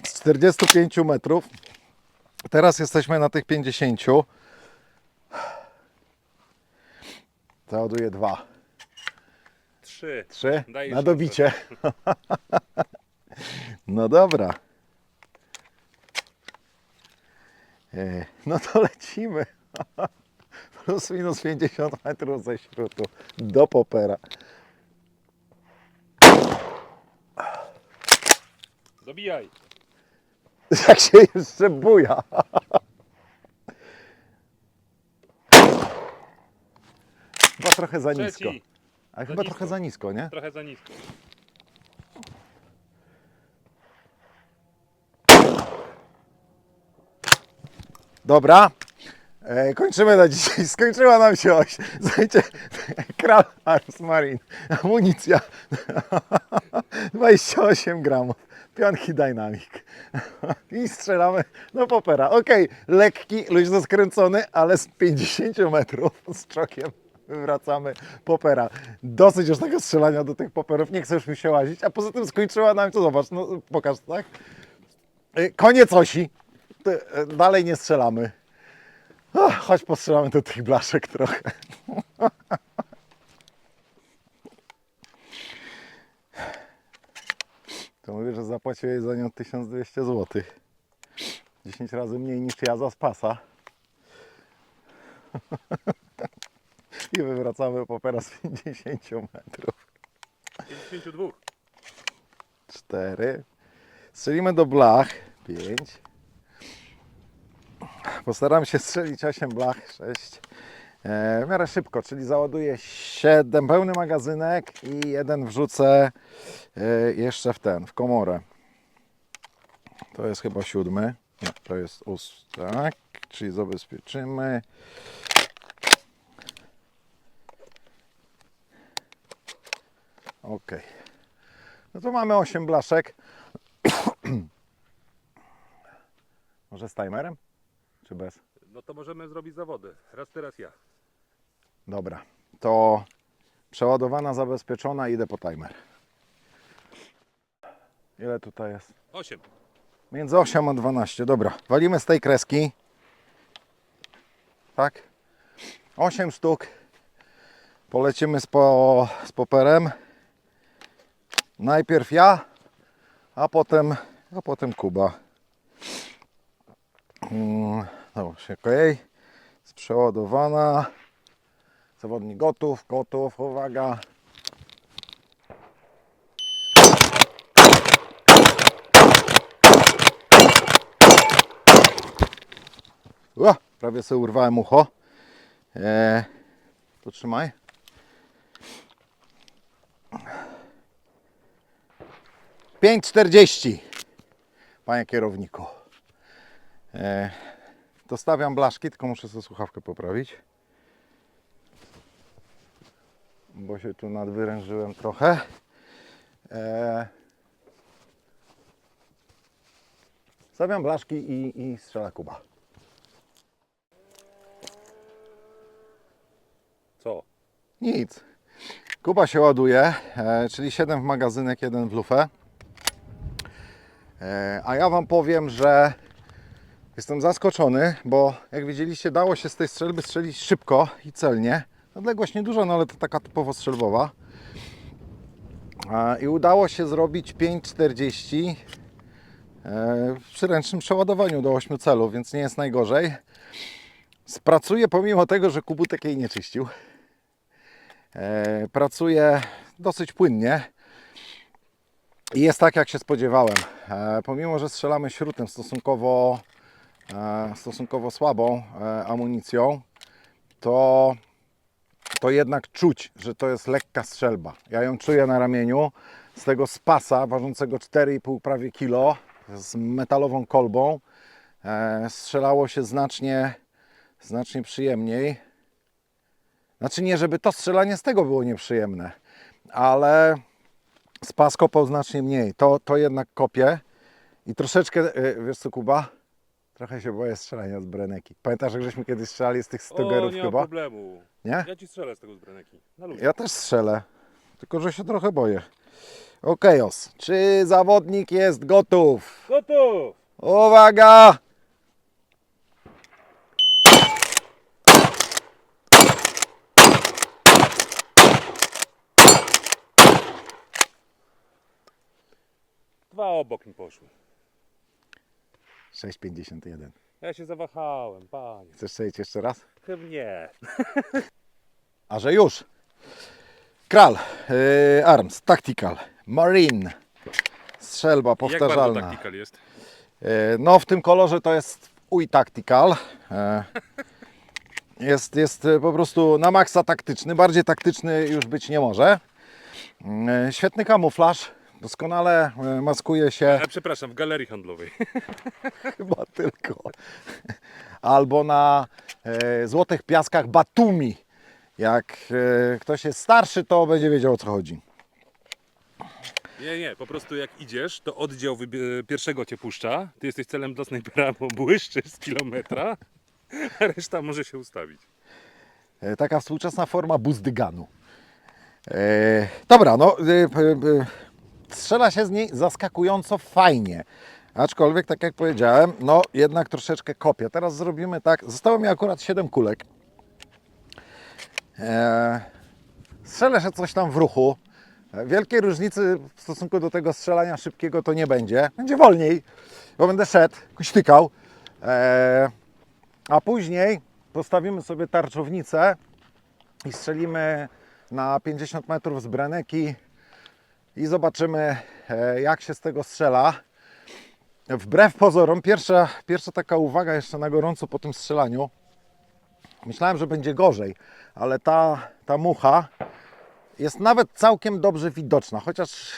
Speaker 1: Z 45 metrów. Teraz jesteśmy na tych 50. Załaduję 2.
Speaker 2: 3.
Speaker 1: 3
Speaker 2: Daj
Speaker 1: na
Speaker 2: szansę.
Speaker 1: dobicie. No dobra. No to lecimy. Plus minus 50 metrów ze śrutu do popera.
Speaker 2: Dobijaj.
Speaker 1: Jak się jeszcze buja. Chyba trochę za nisko.
Speaker 2: Trzeci.
Speaker 1: A chyba
Speaker 2: nisko.
Speaker 1: trochę za nisko, nie?
Speaker 2: Trochę za nisko.
Speaker 1: Dobra. Kończymy na dzisiaj. Skończyła nam się oś. Słuchajcie, Kral Ars Marine. Amunicja 28 gramów. Pionki Dynamic. I strzelamy do popera. Ok, lekki, luźno skręcony, ale z 50 metrów z czokiem wywracamy popera. Dosyć już tego strzelania do tych poperów. Nie chcę już mi się łazić. A poza tym skończyła nam to. Zobacz, no pokaż, tak? Koniec osi. Dalej nie strzelamy. Chodź postrzelamy do tych blaszek trochę. To mówię, że zapłaciłeś za nią 1200 zł. 10 razy mniej niż ja za spasa. I wywracamy popera z 50 metrów.
Speaker 2: 52.
Speaker 1: 4. Strzelimy do blach. 5. Postaram się strzelić 8 blach, 6. W miarę szybko, czyli załaduję 7, pełny magazynek i jeden wrzucę jeszcze w komorę. To jest chyba 7. Nie, to jest 8, tak, czyli zabezpieczymy. Ok. No to mamy 8 blaszek. Może z timerem? Czy bez?
Speaker 2: No to możemy zrobić zawody. Raz ty, raz ja.
Speaker 1: Dobra, to przeładowana, zabezpieczona, idę po timer. Ile tutaj jest?
Speaker 2: 8.
Speaker 1: Między 8 a 12, dobra. Walimy z tej kreski. Tak? 8 sztuk. Polecimy z poperem. Najpierw ja, a potem Kuba. Dobra, ok. Jest przeładowana. Zawodnik gotów, uwaga. Prawie sobie urwałem ucho. To trzymaj. $5,40, panie kierowniku. Dostawiam blaszki, tylko muszę sobie słuchawkę poprawić, bo się tu nadwyrężyłem trochę. Stawiam blaszki i strzela Kuba.
Speaker 2: Co?
Speaker 1: Nic. Kuba się ładuje, czyli 7 w magazynek, 1 w lufę. A ja Wam powiem, że jestem zaskoczony, bo jak widzieliście, dało się z tej strzelby strzelić szybko i celnie. Odległość nieduża, no ale to taka typowo strzelbowa. I udało się zrobić 5,40 przy ręcznym przeładowaniu do 8 celów, więc nie jest najgorzej. Pracuje pomimo tego, że Kubutek jej nie czyścił. Pracuje dosyć płynnie i jest tak, jak się spodziewałem. Pomimo że strzelamy śrutem stosunkowo stosunkowo słabą amunicją, to jednak czuć, że to jest lekka strzelba. Ja ją czuję na ramieniu z tego spasa ważącego 4,5 prawie kilo z metalową kolbą. Strzelało się znacznie przyjemniej. Znaczy nie, żeby to strzelanie z tego było nieprzyjemne, ale spas kopał znacznie mniej. To jednak kopie i troszeczkę, wiesz co Kuba? Trochę się boję strzelania z breneki. Pamiętasz, jak żeśmy kiedyś strzelali z tych
Speaker 2: O,
Speaker 1: stogerów
Speaker 2: nie ma
Speaker 1: chyba?
Speaker 2: problemu.
Speaker 1: Nie?
Speaker 2: Ja ci strzelę z tego z breneki. Na luzie.
Speaker 1: Ja też strzelę, tylko że się trochę boję. Okejos, czy zawodnik jest gotów?
Speaker 2: Gotów!
Speaker 1: Uwaga!
Speaker 2: Dwa obok mi poszły.
Speaker 1: 6,51.
Speaker 2: Ja się zawahałem, panie.
Speaker 1: Chcesz strzelić jeszcze raz?
Speaker 2: Chyba nie.
Speaker 1: A że już. Kral, Arms, Tactical, Marine, strzelba
Speaker 2: Jak bardzo
Speaker 1: powtarzalna.
Speaker 2: tactical jest?
Speaker 1: No w tym kolorze to jest UI Tactical. Jest po prostu na maksa taktyczny, bardziej taktyczny już być nie może. Świetny kamuflaż, doskonale maskuje się
Speaker 2: Przepraszam, w galerii handlowej.
Speaker 1: chyba tylko. Albo na złotych piaskach Batumi. Jak ktoś jest starszy, to będzie wiedział, o co chodzi.
Speaker 2: Nie, po prostu jak idziesz, to oddział pierwszego cię puszcza. Ty jesteś celem dla snajpera, bo błyszczysz z kilometra, a reszta może się ustawić.
Speaker 1: Taka współczesna forma buzdyganu. Dobra, no strzela się z niej zaskakująco fajnie. Aczkolwiek, tak jak powiedziałem, no jednak troszeczkę kopie. Teraz zrobimy tak, zostało mi akurat 7 kulek. Strzelę się coś tam w ruchu. Wielkiej różnicy w stosunku do tego strzelania szybkiego to nie będzie. Będzie wolniej, bo będę szedł, kuśtykał. A później postawimy sobie tarczownicę i strzelimy na 50 metrów z breneki i zobaczymy, jak się z tego strzela. Wbrew pozorom, pierwsza taka uwaga jeszcze na gorąco po tym strzelaniu. Myślałem, że będzie gorzej, ale ta mucha jest nawet całkiem dobrze widoczna, chociaż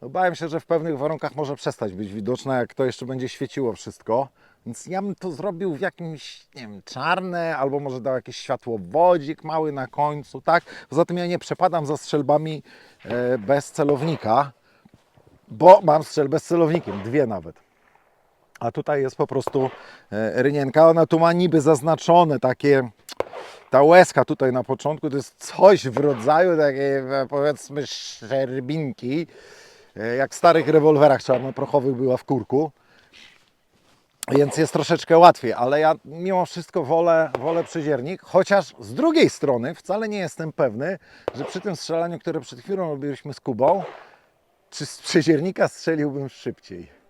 Speaker 1: bałem się, że w pewnych warunkach może przestać być widoczna, jak to jeszcze będzie świeciło wszystko. Więc ja bym to zrobił w jakimś, nie wiem, czarne, albo może dał jakiś światłowodzik mały na końcu, tak? Poza tym ja nie przepadam za strzelbami bez celownika, bo mam strzelbę z celownikiem, dwie nawet. A tutaj jest po prostu rynienka, ona tu ma niby zaznaczone takie, ta łezka tutaj na początku to jest coś w rodzaju takiej, powiedzmy, szczerbinki, jak w starych rewolwerach czarnoprochowych była w kurku. Więc jest troszeczkę łatwiej, ale ja mimo wszystko wolę przeziernik, chociaż z drugiej strony wcale nie jestem pewny, że przy tym strzelaniu, które przed chwilą robiliśmy z Kubą, czy z przeziernika strzeliłbym szybciej.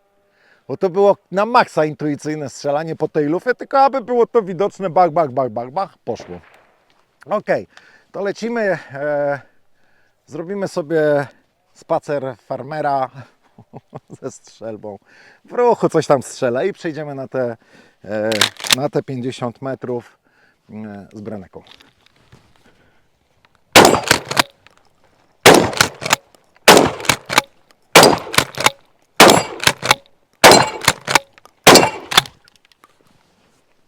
Speaker 1: Bo to było na maksa intuicyjne strzelanie po tej lufie, tylko aby było to widoczne, bach, bach, bach, bach, bach, poszło. Ok, to lecimy, zrobimy sobie spacer farmera ze strzelbą. W ruchu coś tam strzela i przejdziemy na te 50 metrów z breneką.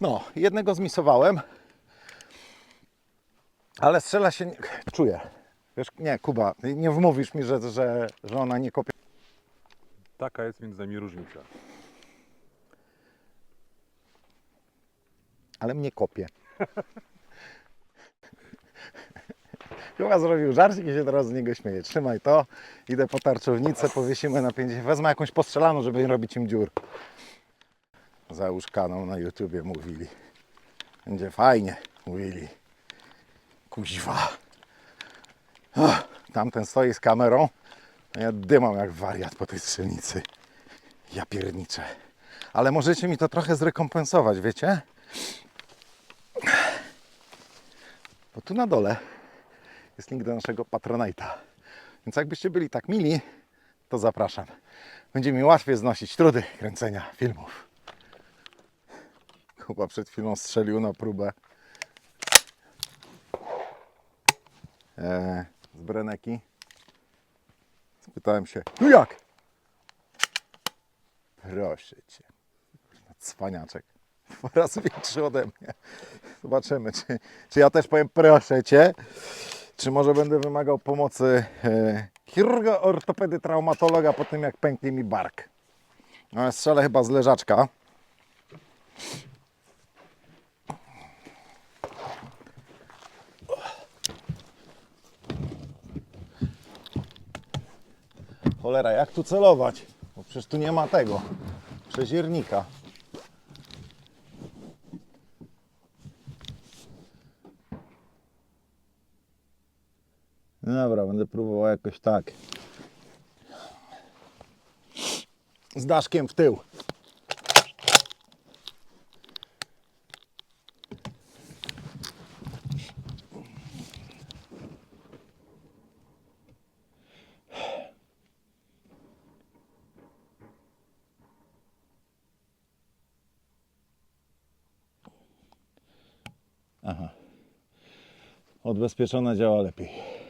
Speaker 1: No, jednego zmisowałem, ale strzela się, czuję. Wiesz, nie, Kuba, nie wmówisz mi, że ona nie kopie.
Speaker 2: Taka jest między nami różnica.
Speaker 1: Ale mnie kopie. Chyba zrobił żarcik i się teraz z niego śmieje. Trzymaj to, idę po tarczownicę, powiesimy na 50. Wezmę jakąś postrzelaną, żeby nie robić im dziur. Załóż kanał na YouTubie, mówili. Będzie fajnie, mówili. Kuźwa. Tamten stoi z kamerą, a ja dymam jak wariat po tej strzelnicy. Ja pierniczę. Ale możecie mi to trochę zrekompensować, wiecie? Bo tu na dole jest link do naszego Patronite'a. Więc jakbyście byli tak mili, to zapraszam. Będzie mi łatwiej znosić trudy kręcenia filmów. Kuba przed chwilą strzelił na próbę z Breneki. Spytałem się, no jak? Proszę Cię. Cwaniaczek. 2 razy większy ode mnie. Zobaczymy, czy ja też powiem proszę Cię, czy może będę wymagał pomocy chirurga, ortopedy, traumatologa po tym, jak pęknie mi bark. No, strzelę chyba z leżaczka. Cholera, jak tu celować? Bo przecież tu nie ma tego przeziernika. No dobra, będę próbował jakoś tak. Z daszkiem w tył. Aha. Odbezpieczone działa lepiej.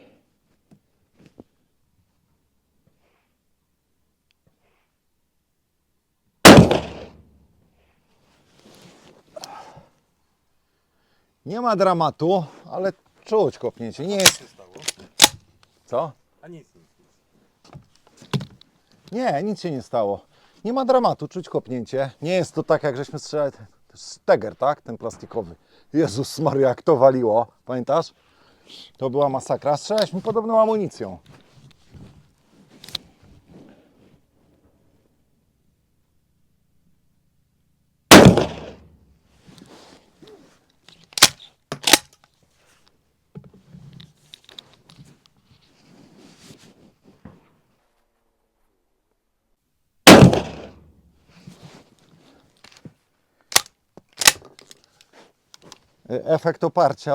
Speaker 1: Nie ma dramatu, ale czuć kopnięcie. Nie jest. Co?
Speaker 2: A nic.
Speaker 1: Nie, nic się nie stało. Nie ma dramatu, czuć kopnięcie. Nie jest to tak, jak żeśmy strzelali. To jest steger, tak? Ten plastikowy. Jezus Maria, jak to waliło. Pamiętasz? To była masakra. Strzelaliśmy podobną amunicją. Efekt oparcia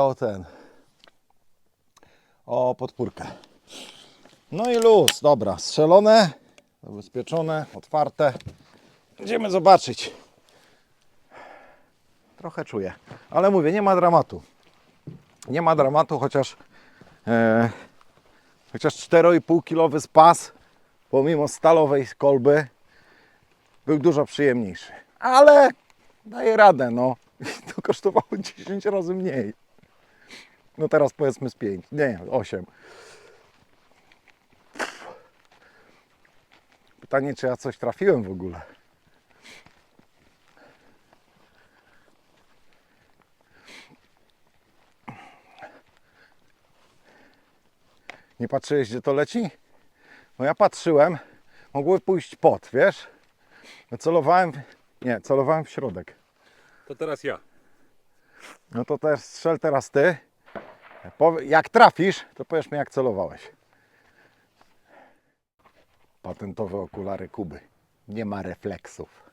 Speaker 1: o podpórkę. No i luz, dobra, strzelone, zabezpieczone, otwarte. Będziemy zobaczyć. Trochę czuję, ale mówię, nie ma dramatu. Nie ma dramatu, chociaż 4,5-kilowy spas, pomimo stalowej kolby, był dużo przyjemniejszy. Ale daje radę, no. To kosztowało 10 razy mniej. No teraz powiedzmy z 5, nie, 8. Pytanie, czy ja coś trafiłem w ogóle. Nie patrzyłeś, gdzie to leci? No ja patrzyłem, mogły pójść pod, wiesz? Celowałem w środek.
Speaker 2: To teraz ja.
Speaker 1: No to też strzel teraz ty. Jak trafisz, to powiesz mi, jak celowałeś. Patentowe okulary Kuby. Nie ma refleksów.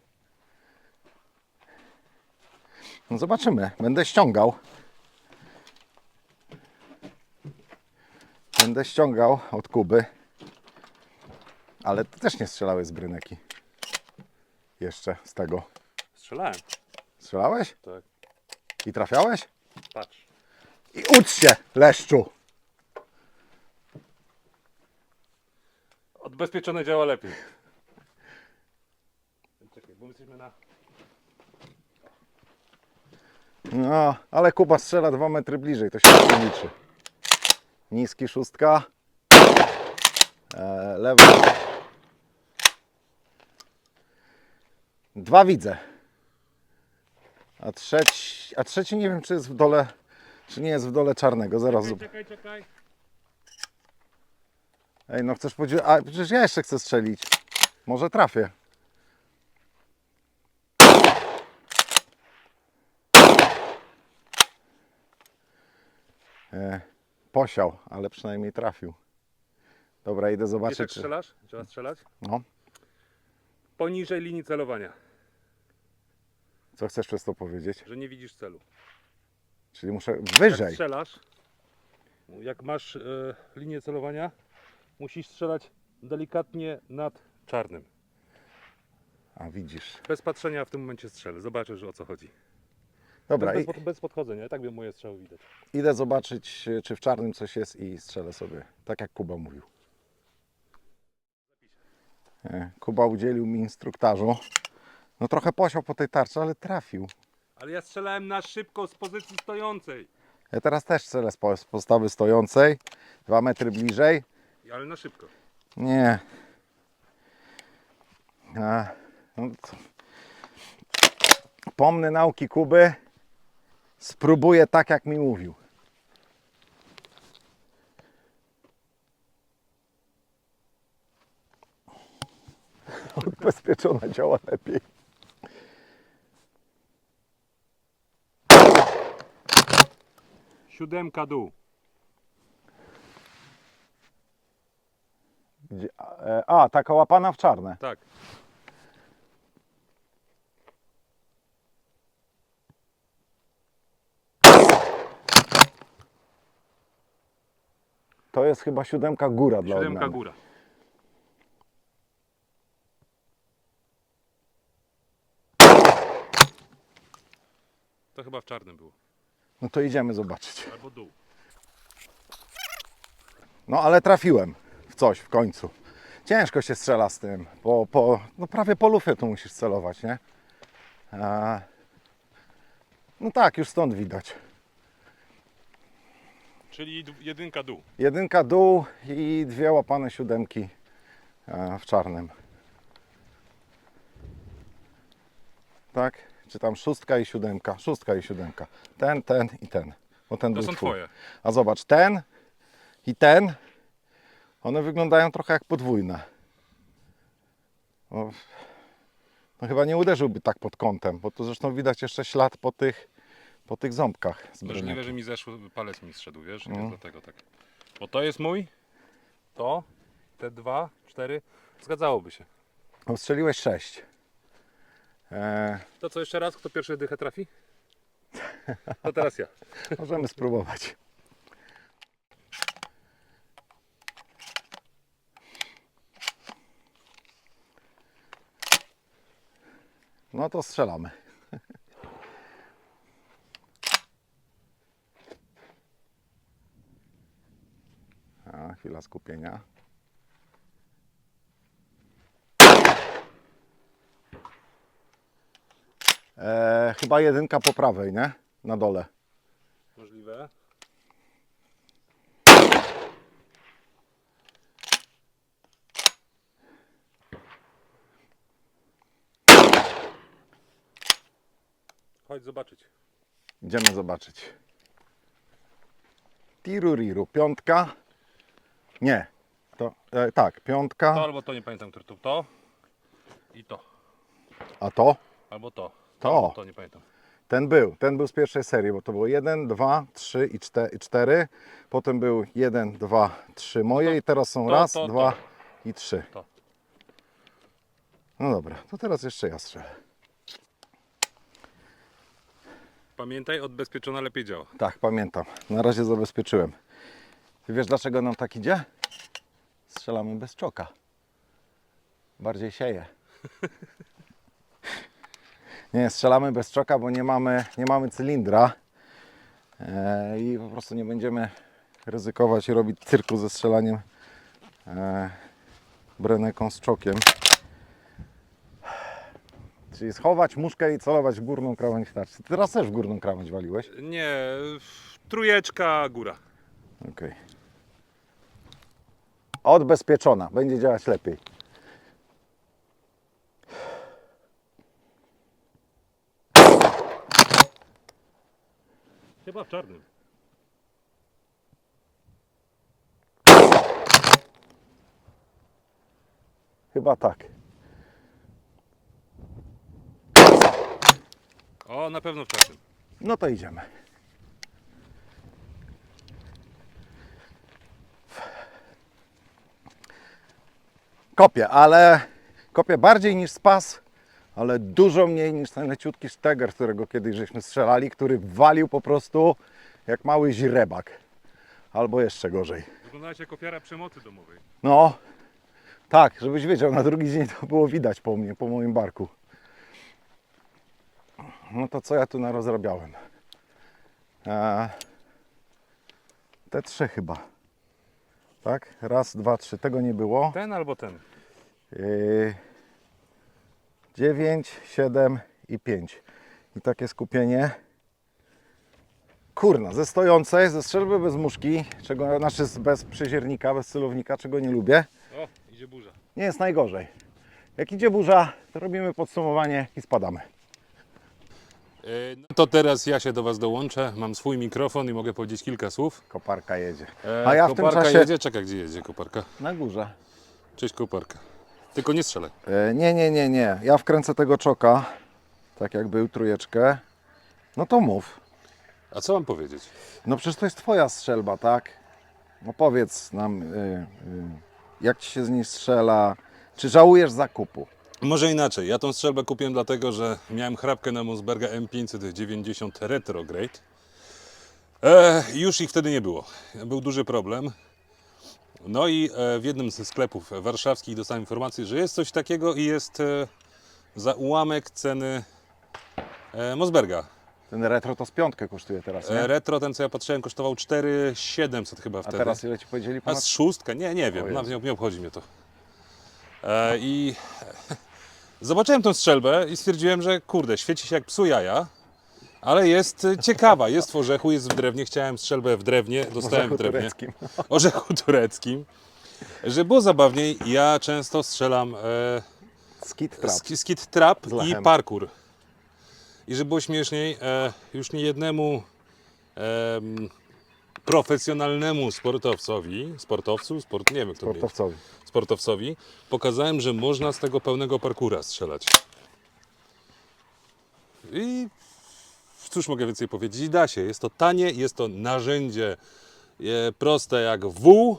Speaker 1: No zobaczymy. Będę ściągał. Będę ściągał od Kuby. Ale ty też nie strzelałeś z bryneki. Jeszcze z tego.
Speaker 2: Strzelałem.
Speaker 1: Strzelałeś?
Speaker 2: Tak.
Speaker 1: I trafiałeś?
Speaker 2: Patrz.
Speaker 1: I ucz się, leszczu!
Speaker 2: Odbezpieczone działa lepiej. Czekaj, bo my jesteśmy na...
Speaker 1: No, ale Kuba strzela 2 metry bliżej, to się nie liczy. Niski 6. Lewy. 2 widzę. A trzeci nie wiem, czy jest w dole, czy nie jest w dole czarnego. Zaraz zobaczę.
Speaker 2: Czekaj.
Speaker 1: Ej, no chcesz powiedzieć, a przecież ja jeszcze chcę strzelić. Może trafię. Posiał, ale przynajmniej trafił. Dobra, idę
Speaker 2: Wiesz,
Speaker 1: zobaczyć.
Speaker 2: jak strzelasz? Trzeba strzelać?
Speaker 1: No,
Speaker 2: Poniżej linii celowania,
Speaker 1: co chcesz przez to powiedzieć?
Speaker 2: że nie widzisz celu.
Speaker 1: Czyli muszę
Speaker 2: Jak
Speaker 1: wyżej.
Speaker 2: strzelasz, jak masz linię celowania, musisz strzelać delikatnie nad czarnym.
Speaker 1: A widzisz.
Speaker 2: Bez patrzenia w tym momencie strzelę. Zobaczysz, o co chodzi.
Speaker 1: Dobra,
Speaker 2: Bez podchodzenia, tak by moje strzały widać.
Speaker 1: idę zobaczyć, czy w czarnym coś jest i strzelę sobie, tak jak Kuba mówił. Kuba udzielił mi instruktażu. No trochę posiał po tej tarczy, ale trafił.
Speaker 2: Ale ja strzelałem na szybko z pozycji stojącej.
Speaker 1: Ja teraz też strzelę z postawy stojącej. 2 metry bliżej.
Speaker 2: Ale na szybko.
Speaker 1: Nie. No to... Pomnę nauki Kuby. Spróbuję tak, jak mi mówił. Odbezpieczona działa lepiej.
Speaker 2: Siódemka dół.
Speaker 1: Taka łapana w czarne.
Speaker 2: Tak.
Speaker 1: To jest chyba 7 góra dla
Speaker 2: Siódemka
Speaker 1: odmiany.
Speaker 2: góra. To chyba w czarnym było.
Speaker 1: No to idziemy zobaczyć.
Speaker 2: Albo dół.
Speaker 1: No ale trafiłem w coś w końcu. Ciężko się strzela z tym. No prawie po lufie tu musisz celować, nie? No tak, już stąd widać.
Speaker 2: Czyli jedynka dół.
Speaker 1: 1 dół i 2 łapane 7 w czarnym. Tak? Czy tam 6 i 7? 6 i 7. Ten i ten. Bo ten
Speaker 2: To
Speaker 1: był
Speaker 2: są
Speaker 1: twój.
Speaker 2: twoje.
Speaker 1: A zobacz, ten i ten, one wyglądają trochę jak podwójne. No chyba nie uderzyłby tak pod kątem, bo tu zresztą widać jeszcze ślad po tych ząbkach z
Speaker 2: Możliwe,
Speaker 1: brynety.
Speaker 2: że mi zeszły, palec mi zszedł, wiesz? Nie dlatego tak. Bo to jest mój, to, te 2, 4, zgadzałoby się.
Speaker 1: No, strzeliłeś 6.
Speaker 2: To co jeszcze raz? Kto pierwszy dychę trafi? To teraz ja.
Speaker 1: Możemy spróbować. No to strzelamy. Chwila skupienia. Chyba 1 po prawej, nie? Na dole.
Speaker 2: Możliwe. Chodź zobaczyć.
Speaker 1: Idziemy zobaczyć. Tiruriru, 5. Nie. Tak, 5.
Speaker 2: To albo to, nie pamiętam, które to i to.
Speaker 1: A to?
Speaker 2: Albo to.
Speaker 1: To.
Speaker 2: Albo to, nie pamiętam.
Speaker 1: Ten był z pierwszej serii, bo to było 1, 2, 3 i 4. Potem był 1, 2, 3 moje i teraz są raz,
Speaker 2: to.
Speaker 1: 2 i 3.
Speaker 2: To.
Speaker 1: No dobra, to teraz jeszcze ja strzelę.
Speaker 2: Pamiętaj, odbezpieczona lepiej działa.
Speaker 1: Tak, pamiętam. Na razie zabezpieczyłem. Ty wiesz, dlaczego nam tak idzie? Strzelamy bez czoka. Bardziej sieje. Nie, strzelamy bez czoka, bo nie mamy cylindra. I po prostu nie będziemy ryzykować i robić cyrku ze strzelaniem breneką z czokiem. Czyli schować muszkę i celować w górną krawędź tarczy. Ty teraz też w górną krawędź waliłeś?
Speaker 2: Nie, trójeczka góra.
Speaker 1: Okej. Odbezpieczona. Będzie działać lepiej.
Speaker 2: Chyba w czarnym.
Speaker 1: Chyba tak.
Speaker 2: O, na pewno w czarnym.
Speaker 1: No to idziemy. Kopię bardziej niż spas, ale dużo mniej niż ten leciutki szteger, którego kiedyś żeśmy strzelali, który walił po prostu jak mały źrebak. Albo jeszcze gorzej.
Speaker 2: Wyglądałeś jak ofiara przemocy domowej.
Speaker 1: No, Tak, żebyś wiedział, na drugi dzień to było widać po mnie, po moim barku. No to co ja tu narozrabiałem? Te 3 chyba. Tak? Raz, 2, 3. Tego nie było.
Speaker 2: Ten albo ten.
Speaker 1: 9, 7 i 5. I takie skupienie. Kurna, ze stojącej, ze strzelby bez muszki, czego, znaczy bez przeziernika, bez celownika, czego nie lubię.
Speaker 2: O, idzie burza.
Speaker 1: Nie jest najgorzej. Jak idzie burza, to robimy podsumowanie i spadamy.
Speaker 2: No to teraz ja się do Was dołączę. Mam swój mikrofon i mogę powiedzieć kilka słów.
Speaker 1: Koparka jedzie. A ja w tym
Speaker 2: Koparka
Speaker 1: czasie
Speaker 2: jedzie? Czekaj, gdzie jedzie koparka?
Speaker 1: na górze.
Speaker 2: Cześć koparka. Tylko nie strzelaj.
Speaker 1: Nie. Ja wkręcę tego czoka, tak jak był trójeczkę. No to mów.
Speaker 2: A co mam powiedzieć?
Speaker 1: No przecież to jest Twoja strzelba, tak? No powiedz nam, jak Ci się z niej strzela, czy żałujesz zakupu?
Speaker 2: Może inaczej. Ja tą strzelbę kupiłem dlatego, że miałem chrapkę na Mossberga M590 Retrograde. Już ich wtedy nie było. Był duży problem. No i w jednym ze sklepów warszawskich dostałem informację, że jest coś takiego i jest za ułamek ceny Mossberga.
Speaker 1: Ten retro to z 5 kosztuje teraz, nie?
Speaker 2: Retro, ten co ja patrzyłem, kosztował 4700 chyba
Speaker 1: A
Speaker 2: wtedy.
Speaker 1: teraz ile Ci powiedzieli?
Speaker 2: A
Speaker 1: Ponad...
Speaker 2: z szóstkę? Nie
Speaker 1: O
Speaker 2: wiem,
Speaker 1: Jezu.
Speaker 2: nawet nie obchodzi mnie to. I zobaczyłem tą strzelbę i stwierdziłem, że kurde, świeci się jak psu jaja, ale jest ciekawa, jest w orzechu, jest w drewnie. Chciałem strzelbę w drewnie, dostałem w drewnie.
Speaker 1: tureckim.
Speaker 2: Orzechu tureckim. Żeby było zabawniej, ja często strzelam
Speaker 1: Skid trap.
Speaker 2: skid trap
Speaker 1: Z
Speaker 2: i
Speaker 1: lachem.
Speaker 2: parkour. I żeby było śmieszniej, już nie jednemu profesjonalnemu nie wiem kto mnie,
Speaker 1: Sportowcowi.
Speaker 2: sportowcowi, pokazałem, że można z tego pełnego parkura strzelać. I cóż mogę więcej powiedzieć? Da się. Jest to tanie, jest to narzędzie proste jak wół.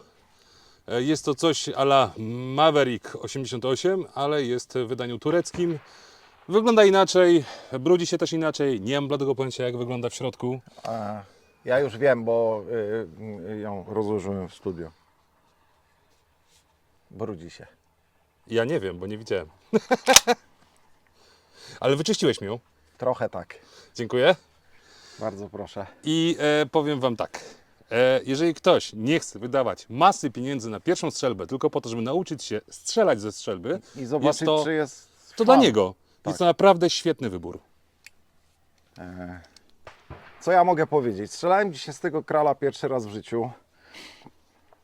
Speaker 2: Jest to coś à la Maverick 88, ale jest w wydaniu tureckim. Wygląda inaczej, brudzi się też inaczej. Nie mam bladego pojęcia, jak wygląda w środku.
Speaker 1: Ja już wiem, bo ją rozłożyłem w studio. Brudzi się.
Speaker 2: Ja nie wiem, bo nie widziałem. Ale wyczyściłeś mi ją.
Speaker 1: Trochę tak.
Speaker 2: Dziękuję.
Speaker 1: Bardzo proszę.
Speaker 2: I powiem Wam tak. Jeżeli ktoś nie chce wydawać masy pieniędzy na pierwszą strzelbę, tylko po to, żeby nauczyć się strzelać ze strzelby,
Speaker 1: I zobaczyć,
Speaker 2: jest to,
Speaker 1: czy jest
Speaker 2: to dla
Speaker 1: fan.
Speaker 2: niego.
Speaker 1: Tak.
Speaker 2: Jest to naprawdę świetny wybór.
Speaker 1: Co ja mogę powiedzieć? Strzelałem dzisiaj z tego krala pierwszy raz w życiu.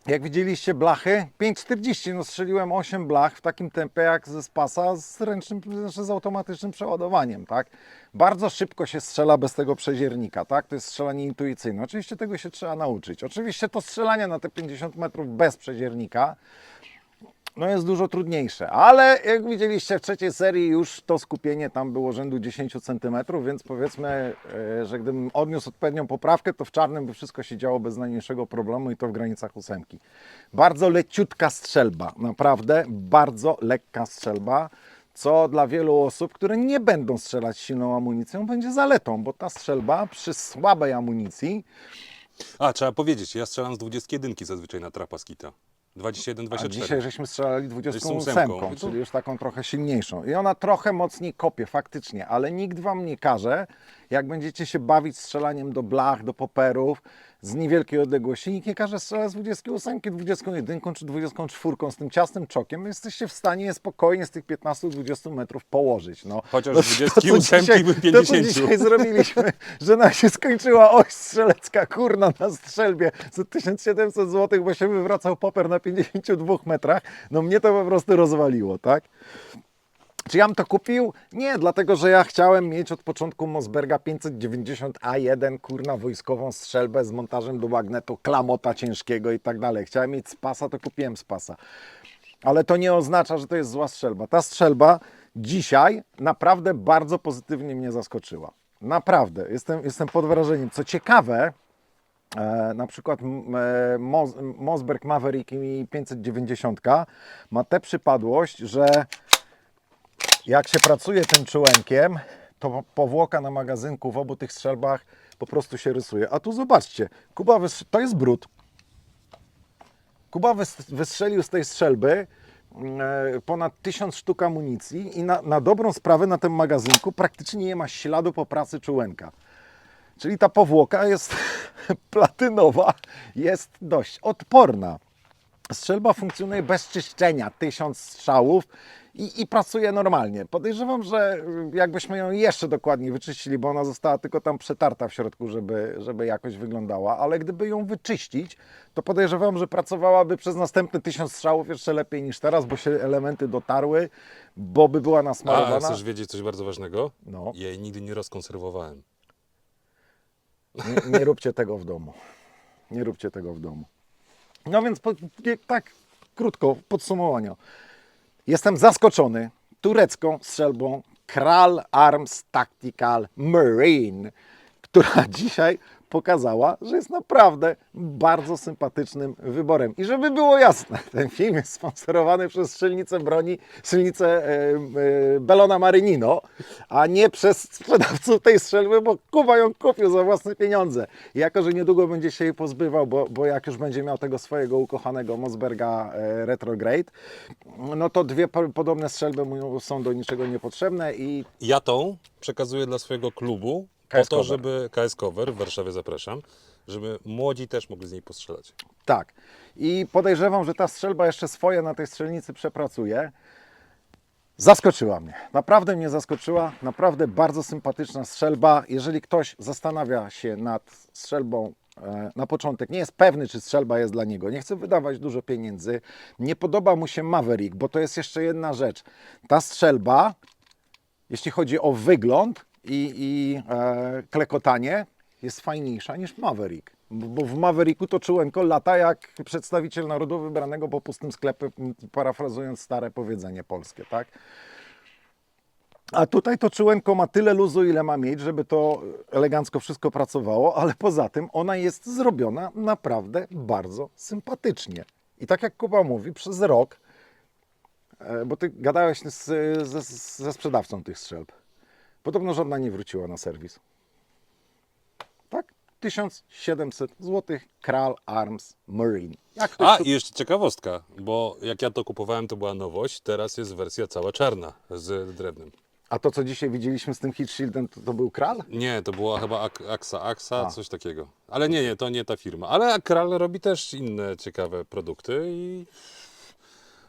Speaker 1: Jak widzieliście blachy, 5,40, no strzeliłem 8 blach w takim tempie jak ze Spasa z ręcznym, znaczy z automatycznym przeładowaniem, tak? Bardzo szybko się strzela bez tego przeziernika, tak? To jest strzelanie intuicyjne. Oczywiście tego się trzeba nauczyć. Oczywiście to strzelanie na te 50 metrów bez przeziernika no jest dużo trudniejsze, ale jak widzieliście w trzeciej serii już to skupienie tam było rzędu 10 cm, więc powiedzmy, że gdybym odniósł odpowiednią poprawkę, to w czarnym by wszystko się działo bez najmniejszego problemu i to w granicach 8. Bardzo leciutka strzelba, naprawdę bardzo lekka strzelba, co dla wielu osób, które nie będą strzelać silną amunicją, będzie zaletą, bo ta strzelba przy słabej amunicji,
Speaker 2: A, trzeba powiedzieć, ja strzelam z 21 zazwyczaj na trapa z kita. 21,
Speaker 1: a
Speaker 2: 24.
Speaker 1: dzisiaj żeśmy strzelali 28,
Speaker 2: 28,
Speaker 1: czyli już taką trochę silniejszą. I ona trochę mocniej kopie, faktycznie, ale nikt Wam nie każe, jak będziecie się bawić strzelaniem do blach, do poperów, z niewielkiej odległości, nikt nie każe strzelać z 28, 21 czy 24 z tym ciasnym czokiem. Jesteście w stanie spokojnie z tych 15-20 metrów położyć. No,
Speaker 2: Chociaż
Speaker 1: to,
Speaker 2: 28 by
Speaker 1: to, co
Speaker 2: 50.
Speaker 1: dzisiaj zrobiliśmy, że nam się skończyła oś strzelecka, kurna, na strzelbie za 1700 zł, bo się wywracał poper na 52 metrach. No mnie to po prostu rozwaliło, tak? Czy ja bym to kupił? Nie, dlatego że ja chciałem mieć od początku Mossberga 590A1, kurna, wojskową strzelbę z montażem do magnetu, klamota ciężkiego i tak dalej. Chciałem mieć Spasa, to kupiłem Spasa. Ale to nie oznacza, że to jest zła strzelba. Ta strzelba dzisiaj naprawdę bardzo pozytywnie mnie zaskoczyła. Naprawdę, jestem pod wrażeniem. Co ciekawe, na przykład Mossberg Maverick i 590 ma tę przypadłość, że jak się pracuje tym czułenkiem, to powłoka na magazynku w obu tych strzelbach po prostu się rysuje. A tu zobaczcie, to jest brud. Kuba wystrzelił z tej strzelby ponad 1000 sztuk amunicji i na dobrą sprawę na tym magazynku praktycznie nie ma śladu po pracy czułenka. Czyli ta powłoka jest platynowa, jest dość odporna. Strzelba funkcjonuje bez czyszczenia, 1000 strzałów i pracuje normalnie. Podejrzewam, że jakbyśmy ją jeszcze dokładniej wyczyścili, bo ona została tylko tam przetarta w środku, żeby jakoś wyglądała, ale gdyby ją wyczyścić, to podejrzewam, że pracowałaby przez następne 1000 strzałów jeszcze lepiej niż teraz, bo się elementy dotarły, bo by była
Speaker 2: A
Speaker 1: nasmarowana.
Speaker 2: chcesz wiedzieć coś bardzo ważnego?
Speaker 1: No.
Speaker 2: Ja jej nigdy nie rozkonserwowałem.
Speaker 1: Nie róbcie tego w domu. Nie róbcie tego w domu. No więc tak krótko podsumowanie. Jestem zaskoczony turecką strzelbą Kral Arms Tactical Marine, która dzisiaj pokazała, że jest naprawdę bardzo sympatycznym wyborem. I żeby było jasne, ten film jest sponsorowany przez strzelnicę broni, strzelnicę Bellona Marinino, a nie przez sprzedawców tej strzelby, bo Kuba ją kupił za własne pieniądze. I jako, że niedługo będzie się jej pozbywał, bo jak już będzie miał tego swojego ukochanego Mossberga Retrograde, no to dwie podobne strzelby mu są do niczego niepotrzebne i
Speaker 2: Ja tą przekazuję dla swojego klubu, po
Speaker 1: KS
Speaker 2: to,
Speaker 1: Cover.
Speaker 2: żeby KS Cover w Warszawie zapraszam, żeby młodzi też mogli z niej postrzelać.
Speaker 1: tak. I podejrzewam, że ta strzelba jeszcze swoje na tej strzelnicy przepracuje. Zaskoczyła mnie. Naprawdę mnie zaskoczyła. Naprawdę bardzo sympatyczna strzelba. Jeżeli ktoś zastanawia się nad strzelbą na początek, nie jest pewny, czy strzelba jest dla niego, nie chce wydawać dużo pieniędzy, nie podoba mu się Maverick, bo to jest jeszcze jedna rzecz. Ta strzelba, jeśli chodzi o wygląd i klekotanie, jest fajniejsza niż Maverick. Bo w Mavericku to czułenko lata jak przedstawiciel narodu wybranego po pustym sklepie, parafrazując stare powiedzenie polskie, tak? A tutaj to czułenko ma tyle luzu, ile ma mieć, żeby to elegancko wszystko pracowało, ale poza tym ona jest zrobiona naprawdę bardzo sympatycznie. I tak jak Kuba mówi, przez rok, bo ty gadałeś ze sprzedawcą tych strzelb, podobno żadna nie wróciła na serwis. Tak? 1700 zł Kral Arms Marine. Jak ktoś
Speaker 2: A,
Speaker 1: tu-
Speaker 2: i jeszcze ciekawostka, bo jak ja to kupowałem, to była nowość, teraz jest wersja cała czarna z drewnem.
Speaker 1: A to, co dzisiaj widzieliśmy z tym heat shieldem, to był Kral?
Speaker 2: Nie, to była chyba Axa, coś takiego. Ale nie, to nie ta firma. Ale Kral robi też inne ciekawe produkty i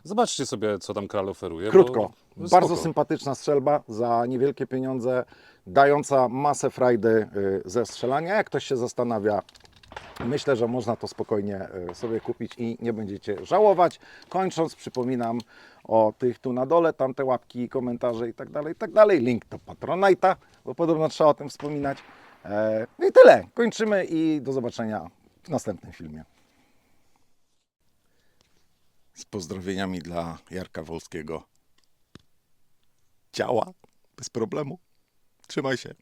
Speaker 2: zobaczcie sobie, co tam Kral oferuje.
Speaker 1: Krótko.
Speaker 2: bo
Speaker 1: Bardzo
Speaker 2: spoko.
Speaker 1: sympatyczna strzelba za niewielkie pieniądze, dająca masę frajdy ze strzelania. Jak ktoś się zastanawia, myślę, że można to spokojnie sobie kupić i nie będziecie żałować. Kończąc, przypominam o tych tu na dole, tam te łapki, komentarze i tak dalej. Link do Patronite'a, bo podobno trzeba o tym wspominać. No i tyle. Kończymy i do zobaczenia w następnym filmie. Z pozdrowieniami dla Jarka Wolskiego. Działa bez problemu. Trzymaj się.